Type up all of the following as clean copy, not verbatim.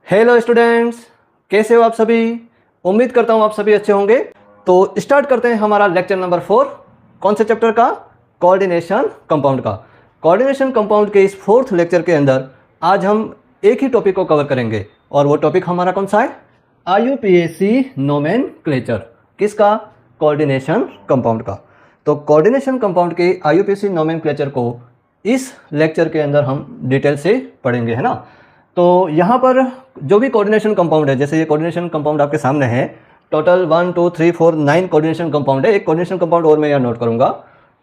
Hello students, कैसे हो आप सभी। उम्मीद करता हूँ आप सभी अच्छे होंगे। तो स्टार्ट करते हैं हमारा लेक्चर नंबर 4। कौन से चैप्टर का? कोऑर्डिनेशन कंपाउंड का। कोऑर्डिनेशन कंपाउंड के इस 4th लेक्चर के अंदर आज हम एक ही टॉपिक को कवर करेंगे और वो टॉपिक हमारा कौन सा है? IUPAC nomenclature. किसका? कोऑर्डिनेशन कंपाउंड का। तो कोऑर्डिनेशन कंपाउंड के IUPAC नोमेनक्लेचर को इस लेक्चर के अंदर हम डिटेल से पढ़ेंगे, है ना। तो यहाँ पर जो भी कोऑर्डिनेशन कंपाउंड है, जैसे ये कोऑर्डिनेशन कंपाउंड आपके सामने है, टोटल 1 2 3 4 9 कोऑर्डिनेशन कंपाउंड है। एक कोऑर्डिनेशन कंपाउंड और मैं यहाँ नोट करूँगा।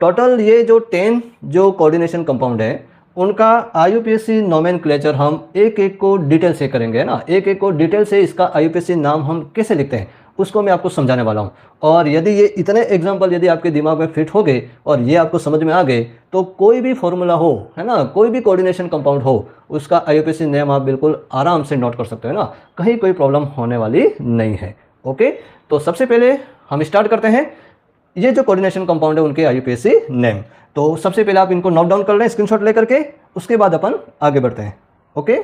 टोटल ये जो 10 जो कोऑर्डिनेशन कंपाउंड है उनका IUPAC नोमेनक्लेचर हम एक एक को डिटेल से करेंगे, है ना। एक एक को डिटेल से इसका IUPAC नाम हम कैसे लिखते हैं उसको मैं आपको समझाने वाला हूँ। और यदि ये इतने एग्जाम्पल यदि आपके दिमाग में फिट हो गए और ये आपको समझ में आ गए तो कोई भी फॉर्मूला हो, है ना, कोई भी कोऑर्डिनेशन कंपाउंड हो, उसका IUPAC नेम आप बिल्कुल आराम से नोट कर सकते हो ना। कहीं कोई प्रॉब्लम होने वाली नहीं है। ओके, तो सबसे पहले हम स्टार्ट करते हैं ये जो कोऑर्डिनेशन कंपाउंड है उनके IUPAC नेम। तो सबसे पहले आप इनको नोट डाउन कर लें स्क्रीनशॉट लेकर के, उसके बाद अपन आगे बढ़ते हैं। ओके,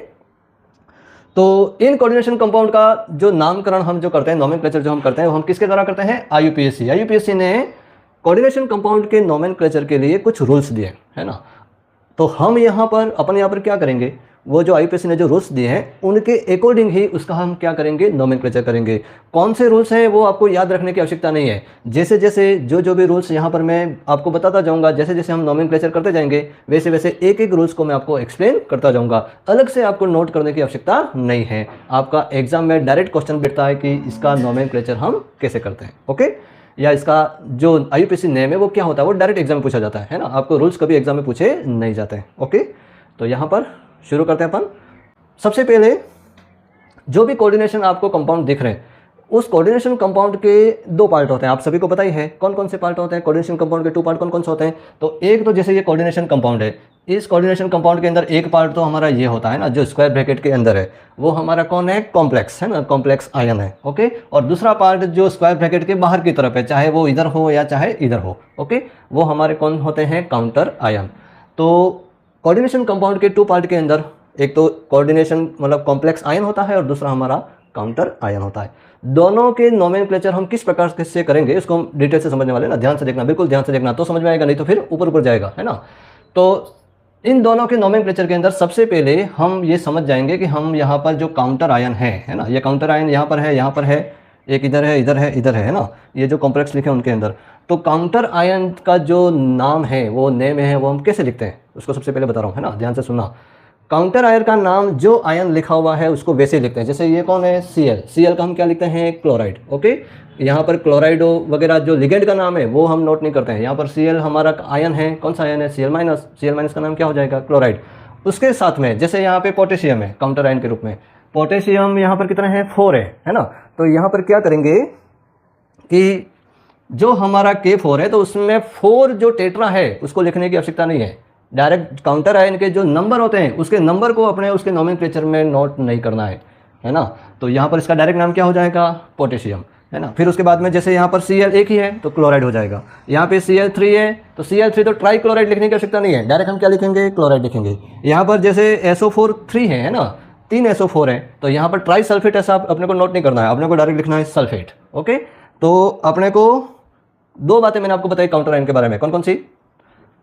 तो इन कोऑर्डिनेशन कंपाउंड का जो नामकरण हम जो करते हैं, नोमेनक्लेचर जो हम करते हैं, वो हम किसके द्वारा करते हैं? IUPAC ने कोऑर्डिनेशन कंपाउंड के नोमेनक्लेचर के लिए कुछ रूल्स दिए, है ना। तो हम यहाँ पर क्या करेंगे, वो जो IUPAC ने जो रूल्स दिए हैं उनके अकॉर्डिंग ही उसका हम क्या करेंगे? नोमेनक्लेचर करेंगे। कौन से रूल्स हैं वो आपको याद रखने की आवश्यकता नहीं है। जैसे जैसे जो भी रूल्स यहाँ पर मैं आपको बताता जाऊँगा, जैसे जैसे हम नोमेनक्लेचर करते जाएंगे वैसे वैसे एक एक रूल्स को मैं आपको एक्सप्लेन करता जाऊँगा। अलग से आपको नोट करने की आवश्यकता नहीं है। आपका एग्जाम में डायरेक्ट क्वेश्चन बैठता है कि इसका नोमेनक्लेचर हम कैसे करते हैं। ओके, या इसका जो IUPAC नेम है वो क्या होता है, वो डायरेक्ट एग्जाम में पूछा जाता है ना। आपको रूल्स कभी एग्जाम में पूछे नहीं जाते हैं। ओके, तो यहाँ पर शुरू करते हैं अपन। सबसे पहले जो भी कोऑर्डिनेशन आपको कंपाउंड दिख रहे हैं उस कोऑर्डिनेशन कंपाउंड के 2 पार्ट होते हैं। आप सभी को पता ही है कौन कौन से पार्ट होते हैं। कोऑर्डिनेशन कंपाउंड के 2 पार्ट कौन कौन से होते हैं? तो एक तो जैसे ये कोऑर्डिनेशन कंपाउंड है, इस कोऑर्डिनेशन कंपाउंड के अंदर एक पार्ट तो हमारा ये होता है ना, जो स्क्वायर ब्रैकेट के अंदर है, वो हमारा कौन है? कॉम्प्लेक्स, है ना, कॉम्प्लेक्स आयन है। ओके, और दूसरा पार्ट जो स्क्वायर ब्रैकेट के बाहर की तरफ है, चाहे वो इधर हो या चाहे इधर हो, ओके, वो हमारे कौन होते हैं? Counter ion. तो कोऑर्डिनेशन कंपाउंड के 2 पार्ट के अंदर एक तो कोऑर्डिनेशन मतलब कॉम्प्लेक्स आयन होता है और दूसरा हमारा काउंटर आयन होता है। दोनों के नोमेनक्लेचर हम किस प्रकार से करेंगे इसको हम डिटेल से समझने वाले हैं ना। ध्यान से देखना, बिल्कुल ध्यान से देखना, तो समझ में आएगा, नहीं तो फिर ऊपर ऊपर जाएगा, है ना। तो इन दोनों के नोमेनक्लेचर के अंदर सबसे पहले हम ये समझ जाएंगे कि हम यहाँ पर जो काउंटर आयन है ना, ये काउंटर आयन यहाँ पर है, यहाँ पर है, एक इधर है, इधर है, इधर है ना, ये जो कॉम्प्लेक्स लिखे हैं उनके अंदर। तो काउंटर आयन का जो नाम है, वो नेम है, वो हम कैसे लिखते हैं उसको सबसे पहले बता रहा हूँ, है ना, ध्यान से सुनना। काउंटर आयन का नाम जो आयन लिखा हुआ है उसको वैसे लिखते हैं। जैसे ये कौन है? Cl का हम क्या लिखते हैं? क्लोराइड। ओके, यहाँ पर क्लोराइड वगैरह जो लिगेंड का नाम है वो हम नोट नहीं करते हैं। यहाँ पर Cl हमारा आयन है, कौन सा आयन है? Cl- का नाम क्या हो जाएगा? क्लोराइड। उसके साथ में जैसे यहाँ पे पोटेशियम है काउंटर आयन के रूप में, पोटेशियम यहाँ पर कितना है? 4 है ना। तो यहाँ पर क्या करेंगे कि जो हमारा K4 है तो उसमें 4 जो टेट्रा है उसको लिखने की आवश्यकता नहीं है। डायरेक्ट काउंटर आयन के जो नंबर होते हैं उसके नंबर को अपने उसके नोमेनक्लेचर में नोट नहीं करना है ना। तो यहाँ पर इसका डायरेक्ट नाम क्या हो जाएगा? पोटेशियम, है ना। फिर उसके बाद में जैसे यहाँ पर Cl एक ही है तो क्लोराइड हो जाएगा। यहाँ पे Cl3 है तो Cl3 तो ट्राई क्लोराइड लिखने की आवश्यकता नहीं है, डायरेक्ट हम क्या लिखेंगे? क्लोराइड लिखेंगे। यहाँ पर जैसे SO4 3 है ना, 3 SO4 है तो यहाँ पर ट्राई सल्फेट ऐसा अपने को नोट नहीं करना है, अपने को डायरेक्ट लिखना है सल्फेट। ओके, तो अपने को 2 बातें मैंने आपको बताई काउंटर आयन के बारे में। कौन कौन सी?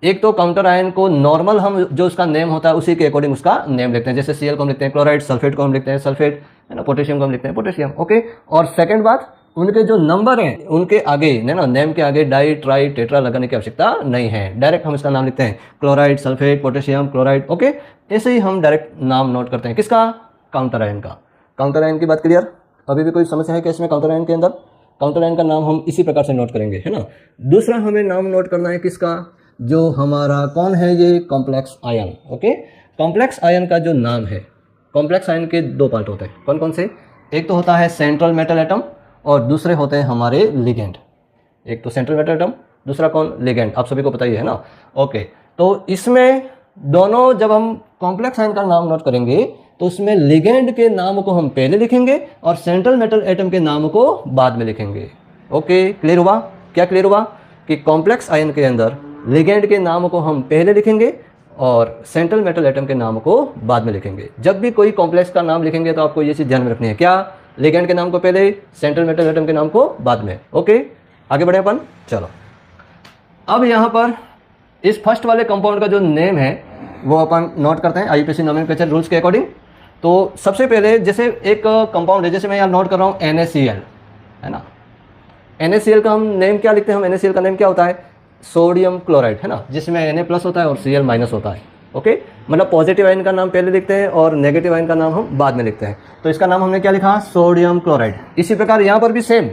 एक तो काउंटर आयन को नॉर्मल हम जो उसका नेम होता है उसी के अकॉर्डिंग उसका नेम लिखते हैं। जैसे Cl को हम लिखते हैं क्लोराइड, सल्फेट को हम लिखते हैं सल्फेट, है ना, पोटेशियम को हम लिखते हैं पोटेशियम। ओके, और सेकंड बात, उनके जो नंबर हैं उनके आगे, है ना, नेम के आगे डाई ट्राई टेट्रा लगाने की आवश्यकता नहीं है। डायरेक्ट हम इसका नाम लिखते हैं chloride, sulphate, potassium, chloride. Okay, ऐसे ही हम डायरेक्ट नाम नोट करते हैं। किसका? काउंटर आयन का। काउंटर आयन की बात क्लियर? अभी भी कोई समस्या है क्या इसमें? काउंटर आयन के अंदर काउंटर आयन का नाम हम इसी प्रकार से नोट करेंगे, है ना। दूसरा हमें नाम नोट करना है किसका? जो हमारा कौन है? ये complex ion. Okay, complex ion का जो नाम है, कॉम्प्लेक्स आयन के 2 पार्ट होते हैं। कौन कौन से? एक तो होता है सेंट्रल मेटल एटम और दूसरे होते हैं हमारे लिगेंड। एक तो सेंट्रल मेटल एटम, दूसरा कौन? लिगेंड। आप सभी को पता ही है ना। ओके, तो इसमें दोनों जब हम कॉम्प्लेक्स आयन का नाम नोट करेंगे तो उसमें लिगेंड के नाम को हम पहले लिखेंगे और सेंट्रल मेटल एटम के नाम को बाद में लिखेंगे। ओके, क्लियर हुआ? क्या क्लियर हुआ कि कॉम्प्लेक्स आयन के अंदर लिगेंड के नाम को हम पहले लिखेंगे और सेंट्रल मेटल एटम के नाम को बाद में लिखेंगे। जब भी कोई कॉम्प्लेक्स का नाम लिखेंगे तो आपको ये चीज़ ध्यान में रखनी है, क्या, लिगेंड के नाम को पहले, सेंट्रल मेटल एटम के नाम को बाद में। ओके, आगे बढ़े अपन। चलो अब यहाँ पर इस फर्स्ट वाले कंपाउंड का जो नेम है वो अपन नोट करते हैं आईयूपीएसी नोमेनक्लेचर रूल्स के अकॉर्डिंग। तो सबसे पहले जैसे एक कंपाउंड है, जैसे मैं यहाँ नोट कर रहा हूँ NaCl, है ना। NaCl का हम नेम क्या लिखते हैं, हम NaCl का नेम क्या होता है, सोडियम क्लोराइड, है ना, जिसमें Na+ होता है और Cl- होता है। ओके, मतलब पॉजिटिव आयन का नाम पहले लिखते हैं और नेगेटिव आयन का नाम हम बाद में लिखते हैं। तो इसका नाम हमने क्या लिखा, सोडियम क्लोराइड। इसी प्रकार यहाँ पर भी सेम,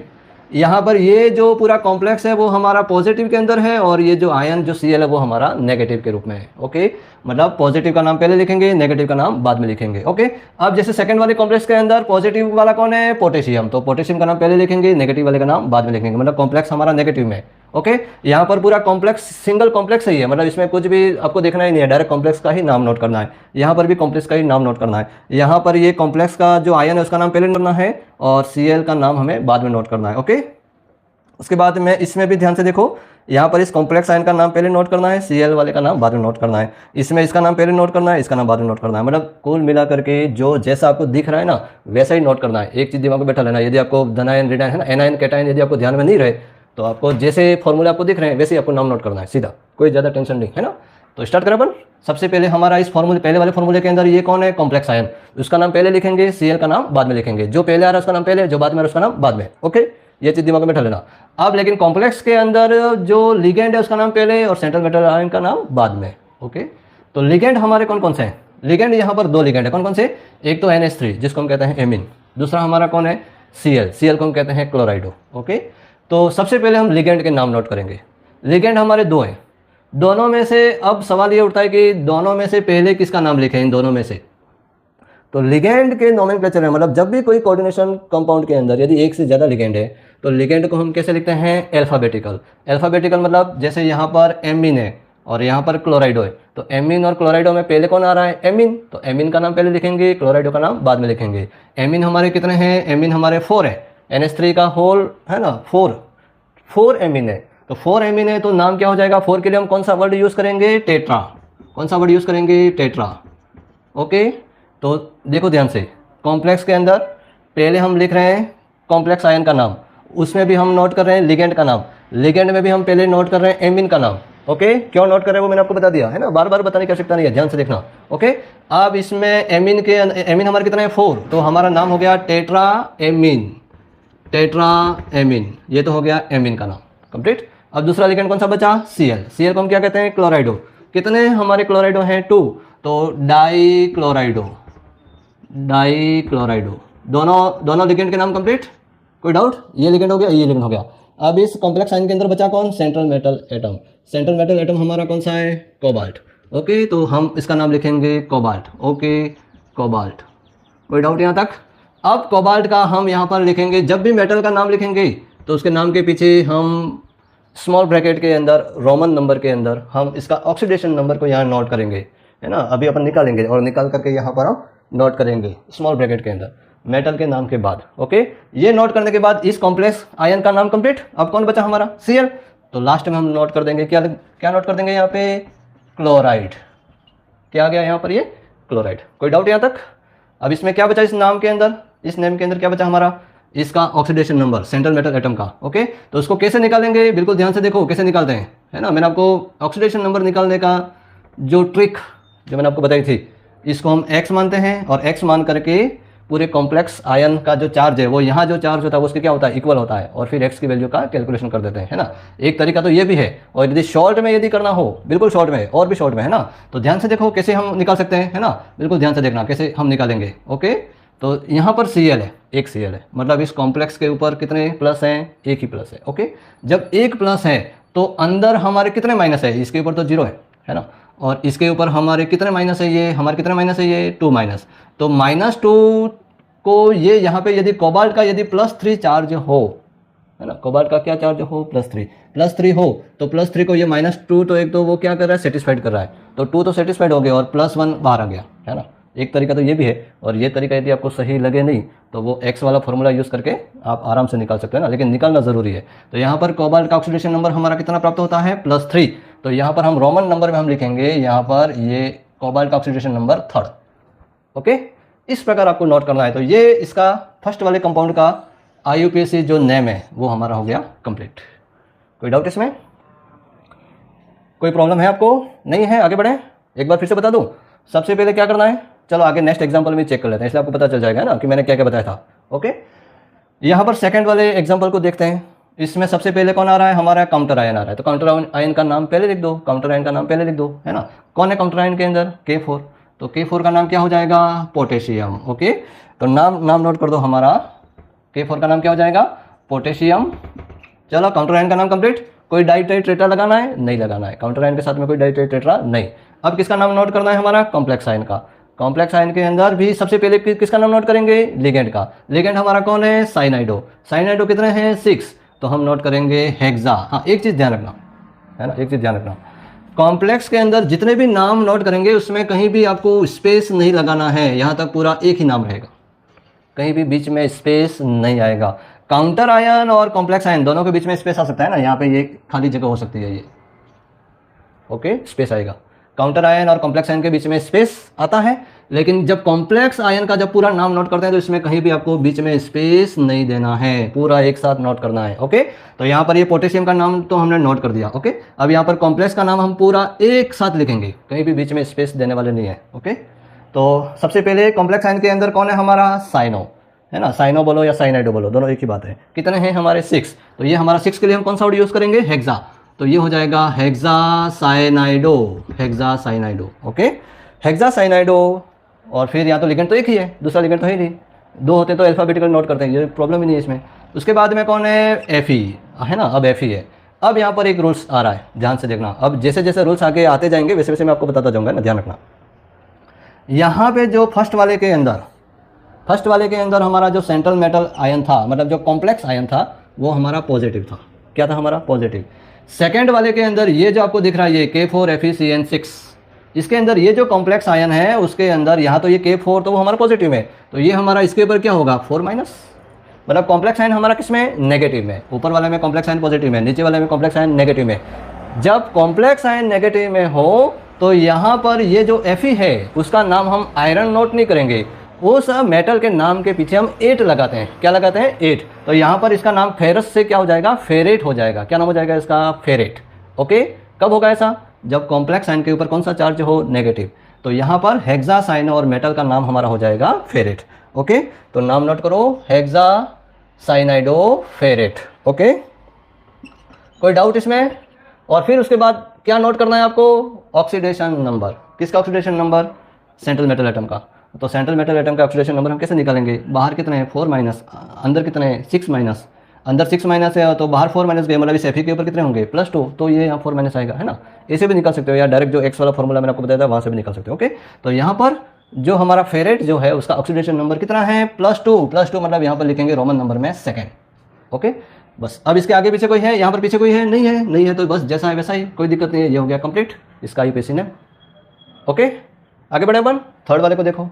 यहाँ पर ये जो पूरा कॉम्प्लेक्स है वो हमारा पॉजिटिव के अंदर है और ये जो आयन जो Cl है वो हमारा नेगेटिव के रूप में है। ओके, मतलब पॉजिटिव का नाम पहले लिखेंगे, नेगेटिव का नाम बाद में लिखेंगे। ओके, अब जैसे सेकंड वाले कॉम्प्लेक्स के अंदर पॉजिटिव वाला कौन है, पोटेशियम, तो पोटेशियम का नाम पहले लिखेंगे, नेगेटिव वाले का नाम बाद में लिखेंगे, मतलब कॉम्प्लेक्स हमारा नेगेटिव में। ओके, यहाँ पर पूरा कॉम्प्लेक्स सिंगल कॉम्प्लेक्स ही है, मतलब इसमें कुछ भी आपको देखना ही नहीं है, डायरेक्ट कॉम्प्लेक्स का ही नाम नोट करना है। यहाँ पर भी कॉम्प्लेक्स का ही नाम नोट करना है। यहाँ पर ये कॉम्प्लेक्स का जो आयन है उसका नाम पहले करना है और Cl का नाम हमें बाद में नोट करना है। ओके, उसके बाद में इसमें भी ध्यान से देखो, यहाँ पर इस कॉम्प्लेक्स आयन का नाम पहले नोट करना है, Cl वाले का नाम बाद में नोट करना है, इसमें इसका नाम पहले नोट करना है, इसका नाम बाद में नोट करना है, मतलब कुल मिला करके जो जैसा आपको दिख रहा है ना वैसा ही नोट करना है। एक चीज़ दिमाग में बैठा लेना, यदि आपको धन आयन, ऋण आयन, है ना, एनायन कैटायन यदि आपको ध्यान में नहीं रहे तो आपको जैसे फॉर्मूले आपको दिख रहे हैं वैसे ही आपको नाम नोट करना है, सीधा, कोई ज़्यादा टेंशन नहीं, है ना। तो स्टार्ट करें अपन। सबसे पहले हमारा इस फॉर्मूले, पहले वाले फॉर्मूले के अंदर ये कौन है, कॉम्प्लेक्स आयन, उसका नाम पहले लिखेंगे, Cl का नाम बाद में लिखेंगे, जो पहले आ रहा है उसका नाम पहले, जो बाद में आ रहा है उसका नाम बाद में। ओके, ये चीज़ दिमाग में बैठा लेना। अब लेकिन कॉम्प्लेक्स के अंदर जो लिगेंड है उसका नाम पहले और सेंट्रल मेटल आयन का नाम बाद में। ओके, तो लिगेंड हमारे कौन कौन से हैं, लिगेंड यहाँ पर 2 लिगेंड है, कौन कौन से, एक तो NH3 जिसको हम कहते हैं एमीन, दूसरा हमारा कौन है, Cl को हम कहते हैं क्लोराइडो। ओके, तो सबसे पहले हम लिगेंड के नाम नोट करेंगे। लिगेंड हमारे 2 हैं, दोनों में से अब सवाल ये उठता है कि दोनों में से पहले किसका नाम लिखें, इन दोनों में से। तो लिगेंड के नोमेनक्लेचर में, मतलब जब भी कोई कोऑर्डिनेशन कंपाउंड के अंदर यदि एक से ज़्यादा लिगेंड है तो लिगेंड को हम कैसे लिखते हैं, अल्फ़ाबेटिकल। अल्फ़ाबेटिकल मतलब जैसे यहाँ पर एमीन है और यहाँ पर क्लोराइडो है, तो एमीन और क्लोराइडो में पहले कौन आ रहा है, एमीन, तो एमीन का नाम पहले लिखेंगे, क्लोराइडो का नाम बाद में लिखेंगे। एमीन हमारे कितने हैं, एमीन हमारे 4 है, NH3 का होल है ना 4 एमीन है, तो 4 एमीन है तो नाम क्या हो जाएगा, 4 के लिए हम कौन सा वर्ड यूज़ करेंगे, टेट्रा। कौन सा वर्ड यूज़ करेंगे, टेट्रा। ओके, तो देखो ध्यान से, कॉम्प्लेक्स के अंदर पहले हम लिख रहे हैं कॉम्प्लेक्स आयन का नाम, उसमें भी हम नोट कर रहे हैं लिगेंड का नाम, लिगेंड में भी हम पहले नोट कर रहे हैं एमीन का नाम। ओके, क्यों नोट कर रहे हैं वो मैंने आपको बता दिया है ना, बार बार बताने की आवश्यकता नहीं है, ध्यान से देखना। ओके, अब इसमें एमीन हमारे कितना है, 4, तो हमारा नाम हो गया टेट्रा एमीन, टेट्रा एमीन, ये तो हो गया एमीन का नाम कंप्लीट। अब दूसरा लिगेंड कौन सा बचा, Cl को हम क्या कहते हैं, क्लोराइडो। कितने हमारे क्लोराइडो हैं, 2, तो डाई क्लोराइडो, दोनों लिगेंड के नाम कंप्लीट, कोई डाउट, ये लिगेंड हो गया, ये लिगेंड हो गया। अब इस कॉम्प्लेक्स आयन के अंदर बचा कौन, central metal atom. Central metal atom हमारा कौन सा है, कोबाल्ट। ओके, तो हम इसका नाम लिखेंगे कोबाल्ट। ओके, कोबाल्ट, कोई डाउट यहाँ तक। अब कोबाल्ट का हम यहाँ पर लिखेंगे, जब भी मेटल का नाम लिखेंगे तो उसके नाम के पीछे हम स्मॉल ब्रैकेट के अंदर रोमन नंबर के अंदर हम इसका ऑक्सीडेशन नंबर को यहाँ नोट करेंगे, है ना। अभी अपन निकालेंगे और निकाल करके यहाँ पर हम नोट करेंगे स्मॉल ब्रैकेट के अंदर मेटल के नाम के बाद। ओके, ये नोट करने के बाद इस कॉम्प्लेक्स आयन का नाम कंप्लीट। अब कौन बचा हमारा, Cl, तो लास्ट में हम नोट कर देंगे, क्या क्या नोट कर देंगे यहाँ पे, क्लोराइड। क्या आ गया यहाँ पर, ये क्लोराइड। कोई डाउट यहाँ तक। अब इसमें क्या बचा, इस नाम के अंदर, इस नेम के अंदर क्या बचा हमारा, इसका oxidation number central metal atom का। ओके, तो उसको कैसे निकालेंगे, बिल्कुल ध्यान से देखो कैसे निकालते हैं, है ना। मैंने आपको ऑक्सीडेशन नंबर निकालने का जो ट्रिक जो मैंने आपको बताई थी, इसको हम x मानते हैं और x मान करके पूरे कॉम्प्लेक्स आयन का जो चार्ज है वो यहाँ जो चार्ज होता है वो उसके क्या होता है, इक्वल होता है, और फिर x की वैल्यू का कैलकुलेशन कर देते हैं, है ना। एक तरीका तो ये भी है, और यदि शॉर्ट में यदि करना हो, बिल्कुल शॉर्ट में और भी शॉर्ट में, है ना, तो ध्यान से देखो कैसे हम निकाल सकते हैं, है ना, बिल्कुल ध्यान से देखना कैसे हम निकालेंगे। ओके, तो यहाँ पर Cl है, एक Cl है, मतलब इस कॉम्प्लेक्स के ऊपर कितने प्लस हैं, एक ही प्लस है। ओके, जब एक प्लस है तो अंदर हमारे कितने माइनस है, इसके ऊपर तो 0 है ना, और इसके ऊपर हमारे कितने माइनस है, ये हमारे कितने माइनस है, ये 2 माइनस, तो -2 को ये यहाँ पे यदि कोबाल्ट का यदि +3 चार्ज हो, है ना, कोबाल्ट का क्या चार्ज हो, +3 हो, तो +3 को ये -2, तो एक तो वो क्या कर रहा है, सेटिस्फाइड कर रहा है, तो 2 तो सेटिस्फाइड हो गया और +1 बाहर आ गया, है ना। एक तरीका तो ये भी है, और ये तरीका यदि आपको सही लगे नहीं तो वो एक्स वाला फॉर्मूला यूज़ करके आप आराम से निकाल सकते हैं ना, लेकिन निकालना ज़रूरी है। तो यहाँ पर कोबाल्ट का ऑक्सीडेशन नंबर हमारा कितना प्राप्त होता है, +3। तो यहाँ पर हम रोमन नंबर में हम लिखेंगे यहाँ पर ये कोबाल्ट का ऑक्सीडेशन नंबर 3rd। ओके, इस प्रकार आपको नोट करना है। तो ये इसका फर्स्ट वाले कंपाउंड का IUPAC जो नेम है वो हमारा हो गया कंप्लीट। कोई डाउट इसमें, कोई प्रॉब्लम है आपको? नहीं है? आगे बढ़ें, एक बार फिर से बता दूं। सबसे पहले क्या करना है, चलो आगे नेक्स्ट एग्जांपल में चेक कर लेते हैं, इसलिए आपको पता चल जाएगा ना कि मैंने क्या क्या बताया था। ओके, यहाँ पर सेकंड वाले एग्जांपल को देखते हैं। इसमें सबसे पहले कौन आ रहा है, हमारा काउंटर आयन आ रहा है। तो काउंटर आयन का नाम पहले लिख दो, काउंटर आयन का नाम पहले लिख दो, है ना। कौन है काउंटर आयन के अंदर, K4। तो K4 का नाम क्या हो जाएगा, पोटेशियम। ओके, तो नाम नोट कर दो, हमारा K4 का नाम क्या हो जाएगा, पोटेशियम। चलो, काउंटर आयन का नाम कंप्लीट। कोई डाइट्राइट टेट्रा लगाना है, नहीं लगाना है, काउंटर आयन के साथ में कोई डाइट्राइट टेट्रा नहीं। अब किसका नाम नोट करना है, हमारा कॉम्प्लेक्स आयन का। कॉम्प्लेक्स आयन के अंदर भी सबसे पहले किसका नाम नोट करेंगे, लिगेंड का। लिगेंड हमारा कौन है, साइनाइडो। साइनाइडो कितने हैं, 6। तो हम नोट करेंगे हेक्सा। हाँ, एक चीज़ ध्यान रखना, है ना, एक चीज़ ध्यान रखना, कॉम्प्लेक्स के अंदर जितने भी नाम नोट करेंगे उसमें कहीं भी आपको स्पेस नहीं लगाना है, यहाँ तक पूरा एक ही नाम रहेगा, कहीं भी बीच में स्पेस नहीं आएगा। काउंटर आयन और कॉम्प्लेक्स आयन दोनों के बीच में स्पेस आ सकता है ना, यहाँ पे ये खाली जगह हो सकती है, ये ओके स्पेस आएगा। काउंटर आयन और कॉम्प्लेक्स आयन के बीच में स्पेस आता है, लेकिन जब कॉम्प्लेक्स आयन का जब पूरा नाम नोट करते हैं तो इसमें कहीं भी आपको बीच में स्पेस नहीं देना है, पूरा एक साथ नोट करना है। ओके, तो यहाँ पर ये पोटेशियम का नाम तो हमने नोट कर दिया। ओके, अब यहाँ पर कॉम्प्लेक्स का नाम हम पूरा एक साथ लिखेंगे, कहीं भी बीच में स्पेस देने वाले नहीं है। ओके, तो सबसे पहले कॉम्प्लेक्स आयन के अंदर कौन है, हमारा साइनो, है ना। साइनो बोलो या साइनाइडो बोलो, दोनों एक ही बात है। कितने हैं हमारे, 6। तो ये हमारा 6 के लिए हम कौन सा वर्ड यूज़ करेंगे, हेक्सा। तो ये हो जाएगा hexacyanido, hexacyanido. Okay, hexacyanido. और फिर यहाँ तो लिगेंड तो एक ही है, दूसरा लिगेंड तो है नहीं, 2 होते तो अल्फाबेटिकल नोट करते हैं, ये प्रॉब्लम ही नहीं है इसमें। उसके बाद में कौन है, Fe, है ना। अब Fe है। अब यहाँ पर एक रूल्स आ रहा है, ध्यान से देखना। अब जैसे जैसे रूल्स आगे आते जाएंगे वैसे वैसे मैं आपको बताता जाऊँगा ना, ध्यान रखना। यहाँ पे जो फर्स्ट वाले के अंदर हमारा जो सेंट्रल मेटल आयन था, मतलब जो कॉम्प्लेक्स आयन था, वो हमारा पॉजिटिव था। क्या था हमारा, पॉजिटिव। सेकेंड वाले के अंदर ये जो आपको दिख रहा है, ये K4FeCN6, इसके अंदर ये जो कॉम्प्लेक्स आयन है उसके अंदर यहाँ तो ये K4 तो वो हमारा पॉजिटिव है, तो ये हमारा इसके ऊपर क्या होगा, 4-, मतलब कॉम्प्लेक्स आयन हमारा किस में, नेगेटिव में। ऊपर वाले में कॉम्प्लेक्स आयन पॉजिटिव में, नीचे वाले में कॉम्प्लेक्स आयन नेगेटिव में। जब कॉम्प्लेक्स आयन नेगेटिव में हो तो यहाँ पर ये जो Fe है उसका नाम हम आयरन नोट नहीं करेंगे, उस मेटल के नाम के पीछे हम 8 लगाते हैं। क्या लगाते हैं, 8। तो यहाँ पर इसका नाम फेरस से क्या हो जाएगा, फेरेट हो जाएगा। क्या नाम हो जाएगा इसका, फेरेट। ओके, कब होगा ऐसा, जब कॉम्प्लेक्स आयन के ऊपर कौन सा चार्ज हो, नेगेटिव। तो यहाँ पर हेक्सा साइनो और मेटल का नाम हमारा हो जाएगा फेरेट। ओके, तो नाम नोट करो, हेक्सा साइनाइडो फेरेट। ओके, कोई डाउट इसमें? और फिर उसके बाद क्या नोट करना है आपको, ऑक्सीडेशन नंबर। किसका oxidation number, central metal atom का। तो सेंट्रल मेटल एटम का ऑक्सीडेशन नंबर हम कैसे निकालेंगे, बाहर कितने हैं, 4-, अंदर कितने हैं, 6-। अंदर 6- है तो बाहर 4- गए, मतलब इस Fe के ऊपर कितने होंगे, +2, तो ये यहाँ 4- आएगा, है ना। ऐसे भी निकाल सकते हो, या डायरेक्ट जो एक्स वाला फॉर्मूला मैंने आपको बताया था वहाँ से भी निकाल सकते हो। ओके, तो यहाँ पर जो हमारा फेरेट जो है उसका ऑक्सीडेशन नंबर कितना है, +2 मतलब यहाँ पर लिखेंगे रोमन नंबर में 2nd। ओके, बस। अब इसके आगे पीछे कोई है, यहाँ पर पीछे कोई है, नहीं है तो बस जैसा है वैसा ही, कोई दिक्कत नहीं है। ये हो गया कंप्लीट इसका IUPAC ने। ओके, आगे बढ़े अपन, थर्ड वाले को देखो।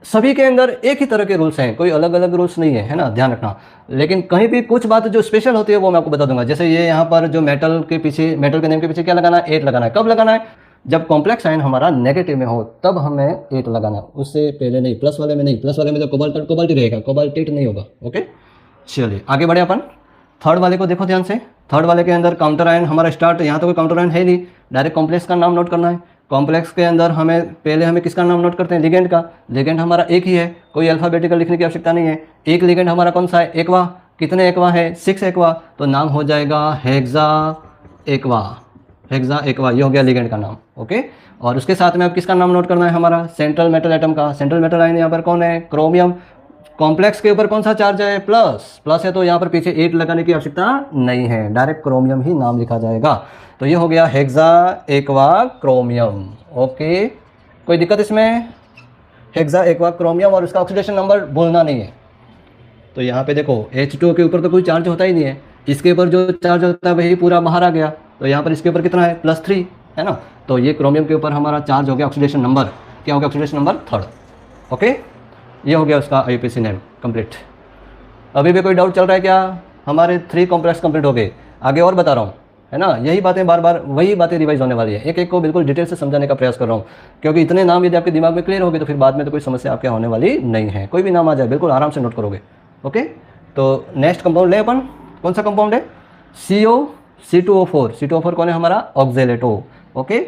सभी के अंदर एक ही तरह के रूल्स हैं, कोई अलग अलग रूल्स नहीं है ना, ध्यान रखना। लेकिन कहीं भी कुछ बात जो स्पेशल होती है वो मैं आपको बता दूंगा। जैसे ये यहाँ पर जो मेटल के नेम के पीछे क्या लगाना है, 8 लगाना है। कब लगाना है, जब कॉम्प्लेक्स आयन हमारा नेगेटिव में हो तब हमें 8 लगाना है, उससे पहले नहीं। प्लस वाले में नहीं, प्लस वाले में तो कोबाल्ट ही रहेगा, कोबाल्टेट नहीं होगा। ओके, चलिए आगे बढ़े अपन। थर्ड वाले को देखो ध्यान से। थर्ड वाले के अंदर काउंटर आयन हमारा स्टार्ट, यहाँ तो कोई काउंटर आयन है नहीं, डायरेक्ट कॉम्प्लेक्स का नाम नोट करना है। कॉम्प्लेक्स के अंदर हमें किसका नाम नोट करते हैं, लिगेंड का। लिगेंड हमारा एक ही है, कोई अल्फाबेटिकल लिखने की आवश्यकता नहीं है। एक लिगेंड हमारा कौन सा है, एक्वा। कितने एक्वा है, 6 एक्वा, तो नाम हो जाएगा हेक्सा एक्वा। हेक्सा एक्वा, ये हो गया लिगेंड का नाम। ओके, और उसके साथ में अब किसका नाम नोट करना है, हमारा सेंट्रल मेटल एटम का। सेंट्रल मेटल आयन यहाँ पर कौन है, क्रोमियम। कॉम्प्लेक्स के ऊपर कौन सा चार्ज है, प्लस है, तो यहाँ पर पीछे 8 लगाने की आवश्यकता नहीं है, डायरेक्ट क्रोमियम ही नाम लिखा जाएगा। तो ये हो गया हेक्सा एक्वा क्रोमियम। ओके, कोई दिक्कत इसमें, हेक्सा एक्वा क्रोमियम, और उसका ऑक्सीडेशन नंबर भूलना नहीं है। तो यहाँ पे देखो H2 के ऊपर तो कोई चार्ज होता ही नहीं है, इसके ऊपर जो चार्ज होता है वही पूरा बाहर आ गया। तो यहाँ पर इसके ऊपर कितना है, +3, है ना। तो ये क्रोमियम के ऊपर हमारा चार्ज हो गया, ऑक्सीडेशन नंबर क्या हो गया ऑक्सीडेशन नंबर 3rd। ओके, ये हो गया उसका IUPAC नेम कंप्लीट। अभी भी कोई डाउट चल रहा है क्या? हमारे 3 कॉम्प्लेक्स कंप्लीट हो गए, आगे और बता रहा हूँ, है ना। यही बातें बार बार वही बातें रिवाइज होने वाली है, एक एक को बिल्कुल डिटेल से समझाने का प्रयास कर रहा हूँ, क्योंकि इतने नाम यदि आपके दिमाग में क्लियर हो गए तो फिर बाद में तो कोई समस्या आपके होने वाली नहीं है। कोई भी नाम आ जाए बिल्कुल आराम से नोट करोगे। ओके, तो नेक्स्ट कंपाउंड ले अपन, कौन सा कंपाउंड है? CO C2O4 कौन है हमारा? ऑक्जेलेटो। ओके,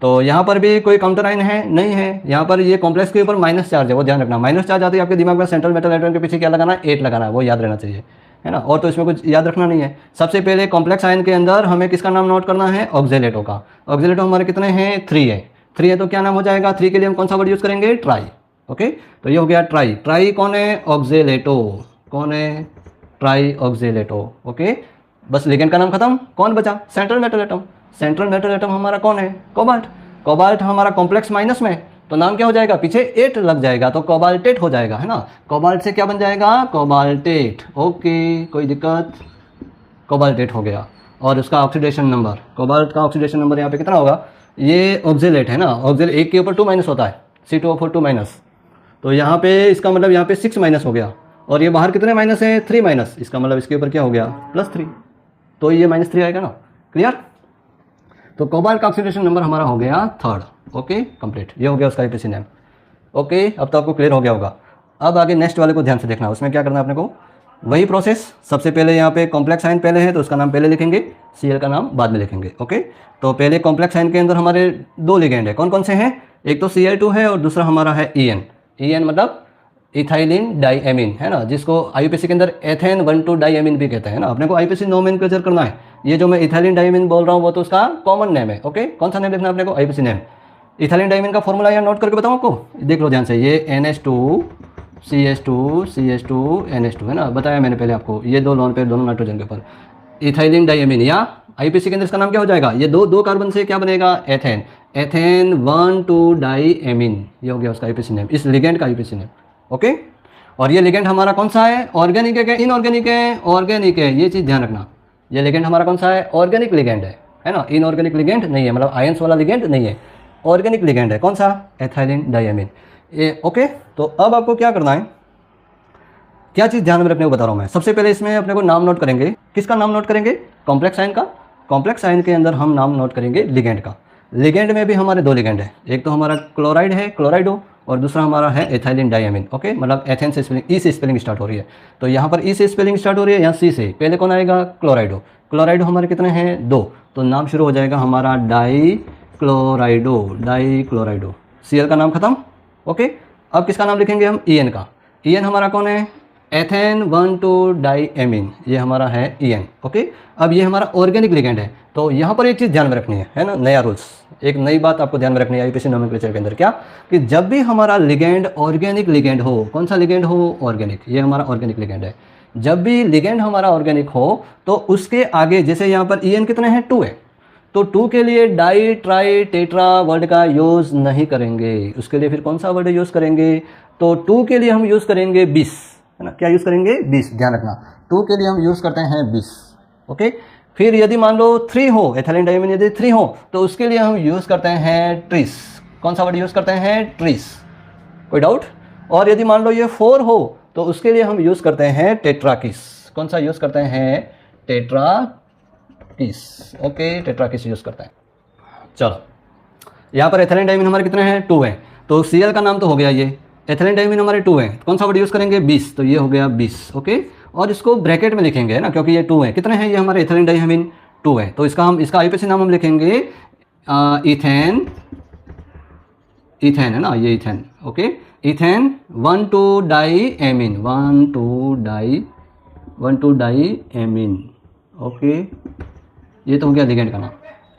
तो यहाँ पर भी कोई काउंटर आयन है नहीं है, यहाँ पर ये कॉम्प्लेक्स के ऊपर माइनस चार्ज है, वो ध्यान रखना। माइनस चार्ज आते ही आपके दिमाग में सेंट्रल मेटल एटम के पीछे क्या लगाना है? 8 लगाना है, वो याद रहना चाहिए, है ना। और तो इसमें कुछ याद रखना नहीं है। सबसे पहले कॉम्प्लेक्स आयन के अंदर हमें किसका नाम नोट करना है? ऑक्जेलेटो का। ऑक्जेलेटो हमारे कितने हैं? 3 है। 3 है तो क्या नाम हो जाएगा? 3 के लिए हम कौन सा वर्ड यूज करेंगे? ट्राई। ओके, तो ये हो गया ट्राई। ट्राई कौन है? ऑक्जेलेटो। कौन है? Try oxalato. ओके, बस लिगेंड का नाम खत्म, कौन बचा? Central metal atom. Central metal atom हमारा कौन है? कोबाल्ट। कोबाल्ट हमारा कॉम्प्लेक्स माइनस में, तो नाम क्या हो जाएगा? पीछे 8 लग जाएगा तो कोबाल्टेट हो जाएगा, है ना। कोबाल्ट से क्या बन जाएगा? कोबाल्टेट। ओके, कोई दिक्कत? कोबाल्टेट हो गया। और उसका ऑक्सीडेशन नंबर, कोबाल्ट का ऑक्सीडेशन नंबर यहाँ पे कितना होगा? ये ऑक्जेलेट है ना, ऑक्जेल 1 के ऊपर 2 माइनस होता है, C2O4 2 माइनस, तो यहाँ पे इसका मतलब यहाँ पे 6 माइनस हो गया। और ये बाहर कितने माइनस है? 3 माइनस, इसका मतलब इसके ऊपर क्या हो गया? +3, तो ये -3 आएगा ना। क्लियर? तो कोबाल्ट का ऑक्सीडेशन नंबर हमारा हो गया 3rd। Okay, complete. ये हो गया उसका IUPAC नेम। ओके, अब तो आपको क्लियर हो गया होगा। अब आगे नेक्स्ट वाले को ध्यान से देखना, उसमें क्या करना है अपने को? वही प्रोसेस। सबसे पहले यहाँ पे कॉम्प्लेक्स आयन पहले है तो उसका नाम पहले लिखेंगे, Cl का नाम बाद में लिखेंगे। ओके, तो पहले कॉम्प्लेक्स आयन के अंदर हमारे 2 लिगेंड है, कौन कौन से हैं? एक तो Cl2 है और दूसरा हमारा है EN। EN मतलब इथाइलिन डाइएमिन, है ना, जिसको IUPAC के अंदर एथेन 1,2 डाइएमिन भी कहते हैं ना। अपने को IUPAC नोमेनक्लेचर करना है। ये जो मैं इथाइलिन डाइएमिन बोल रहा हूँ वो तो उसका कॉमन नेम है। ओके, कौन सा नेम लिखना है अपने को? IUPAC name. इथाइलिन डाइएमिन का फॉर्मूला यहाँ नोट करके बताऊँ आपको, देख लो ध्यान से। ये NH2 CH2 NH2 है ना, बताया मैंने पहले आपको। ये 2 लोन पेयर दोनों नाइट्रोजन के ऊपर, इथाइलिन डाइएमिन, या IUPAC के अंदर इसका नाम क्या हो जाएगा? ये दो कार्बन से क्या बनेगा? एथेन। एथेन 1,2 डाइएमिन, ये हो गया उसका IUPAC नेम, इस लिगेंड का IUPAC नेम। ओके, और ये लिगेंड हमारा कौन सा है? ऑर्गेनिक है क्या इनऑर्गेनिक है? ऑर्गेनिक है, ये चीज़ ध्यान रखना। ये लिगेंड हमारा कौन सा है? ऑर्गेनिक लिगेंड है ना, इनऑर्गेनिक लिगेंड नहीं है, मतलब आयंस वाला लिगेंड नहीं है, ऑर्गेनिक लिगेंड है। कौन सा? Ethylene diamine. ये ओके, तो अब आपको क्या करना है, क्या चीज़ ध्यान में रखने को बता रहा हूँ मैं। सबसे पहले इसमें अपने को नाम नोट करेंगे, किसका नाम नोट करेंगे? कॉम्प्लेक्स आयन का। कॉम्प्लेक्स आयन के अंदर हम नाम नोट करेंगे लिगेंड का। लिगेंड में भी हमारे 2 लिगेंड है, एक तो हमारा क्लोराइड है, क्लोराइडो, और दूसरा हमारा है एथाइलिन डाइएमिन। ओके, मतलब एथेन से स्पेलिंग, ई से स्पेलिंग स्टार्ट हो रही है, तो यहाँ पर ई से स्पेलिंग स्टार्ट हो रही है, यहाँ सी से। पहले कौन आएगा? क्लोराइडो। क्लोराइडो हमारे कितने हैं? 2, तो नाम शुरू हो जाएगा हमारा डाइक्लोराइडो। डाइक्लोराइडो, Cl का नाम खत्म। ओके, अब किसका नाम लिखेंगे हम? EN का। EN हमारा कौन है? एथेन 1,2 डाइएमिन, ये हमारा है EN। ओके, अब ये हमारा ऑर्गेनिक लिगेंड है, तो यहाँ पर एक चीज़ ध्यान में रखनी है ना, नया रूल्स, एक नई बात आपको ध्यान में रखनी है IUPAC नोमेनक्लेचर के अंदर। क्या? कि जब भी हमारा लिगेंड ऑर्गेनिक लिगेंड हो, कौन सा लिगेंड हो? ऑर्गेनिक, ये हमारा ऑर्गेनिक लिगेंड है। जब भी लिगेंड हमारा ऑर्गेनिक हो तो उसके आगे, जैसे यहाँ पर EN कितने हैं? 2 है, तो 2 के लिए डाई ट्राई टेट्रा वर्ड का यूज़ नहीं करेंगे, उसके लिए फिर कौन सा वर्ड यूज़ करेंगे? तो 2 के लिए हम यूज़ करेंगे 20, है ना। क्या यूज़ करेंगे? 20, ध्यान रखना। 2 के लिए हम यूज़ करते हैं 20। ओके, फिर यदि मान लो 3 हो, एथाइलिन डाइएमिन यदि 3 हो तो उसके लिए हम यूज़ करते हैं ट्रीस। कौन सा वर्ड यूज़ करते हैं? ट्रीस। कोई डाउट? और यदि मान लो ये 4 हो तो उसके लिए हम यूज़ करते हैं टेट्राकिस। कौन सा यूज़ करते हैं? टेट्राकिस। ओके, टेट्राकिस यूज़ करते हैं। चलो, यहाँ पर एथाइलिन डाइएमिन हमारे कितने हैं? 2 हैं, तो Cl का नाम तो हो गया ये। एथाइलिन डाइएमिन हमारे 2 हैं, कौन सा वर्ड यूज़ करेंगे? 20, तो ये हो गया 20। ओके, और इसको ब्रैकेट में लिखेंगे, है ना, क्योंकि ये 2 है। कितने हैं ये हमारे? एथाइलिन डाइएमिन 2 है, तो इसका IUPAC नाम हम लिखेंगे इथेन। इथेन है ना, ये ethane. Okay, ethane 1,2 diamine, 1,2 diamine. Okay, ये तो हो गया लिगेंड का नाम।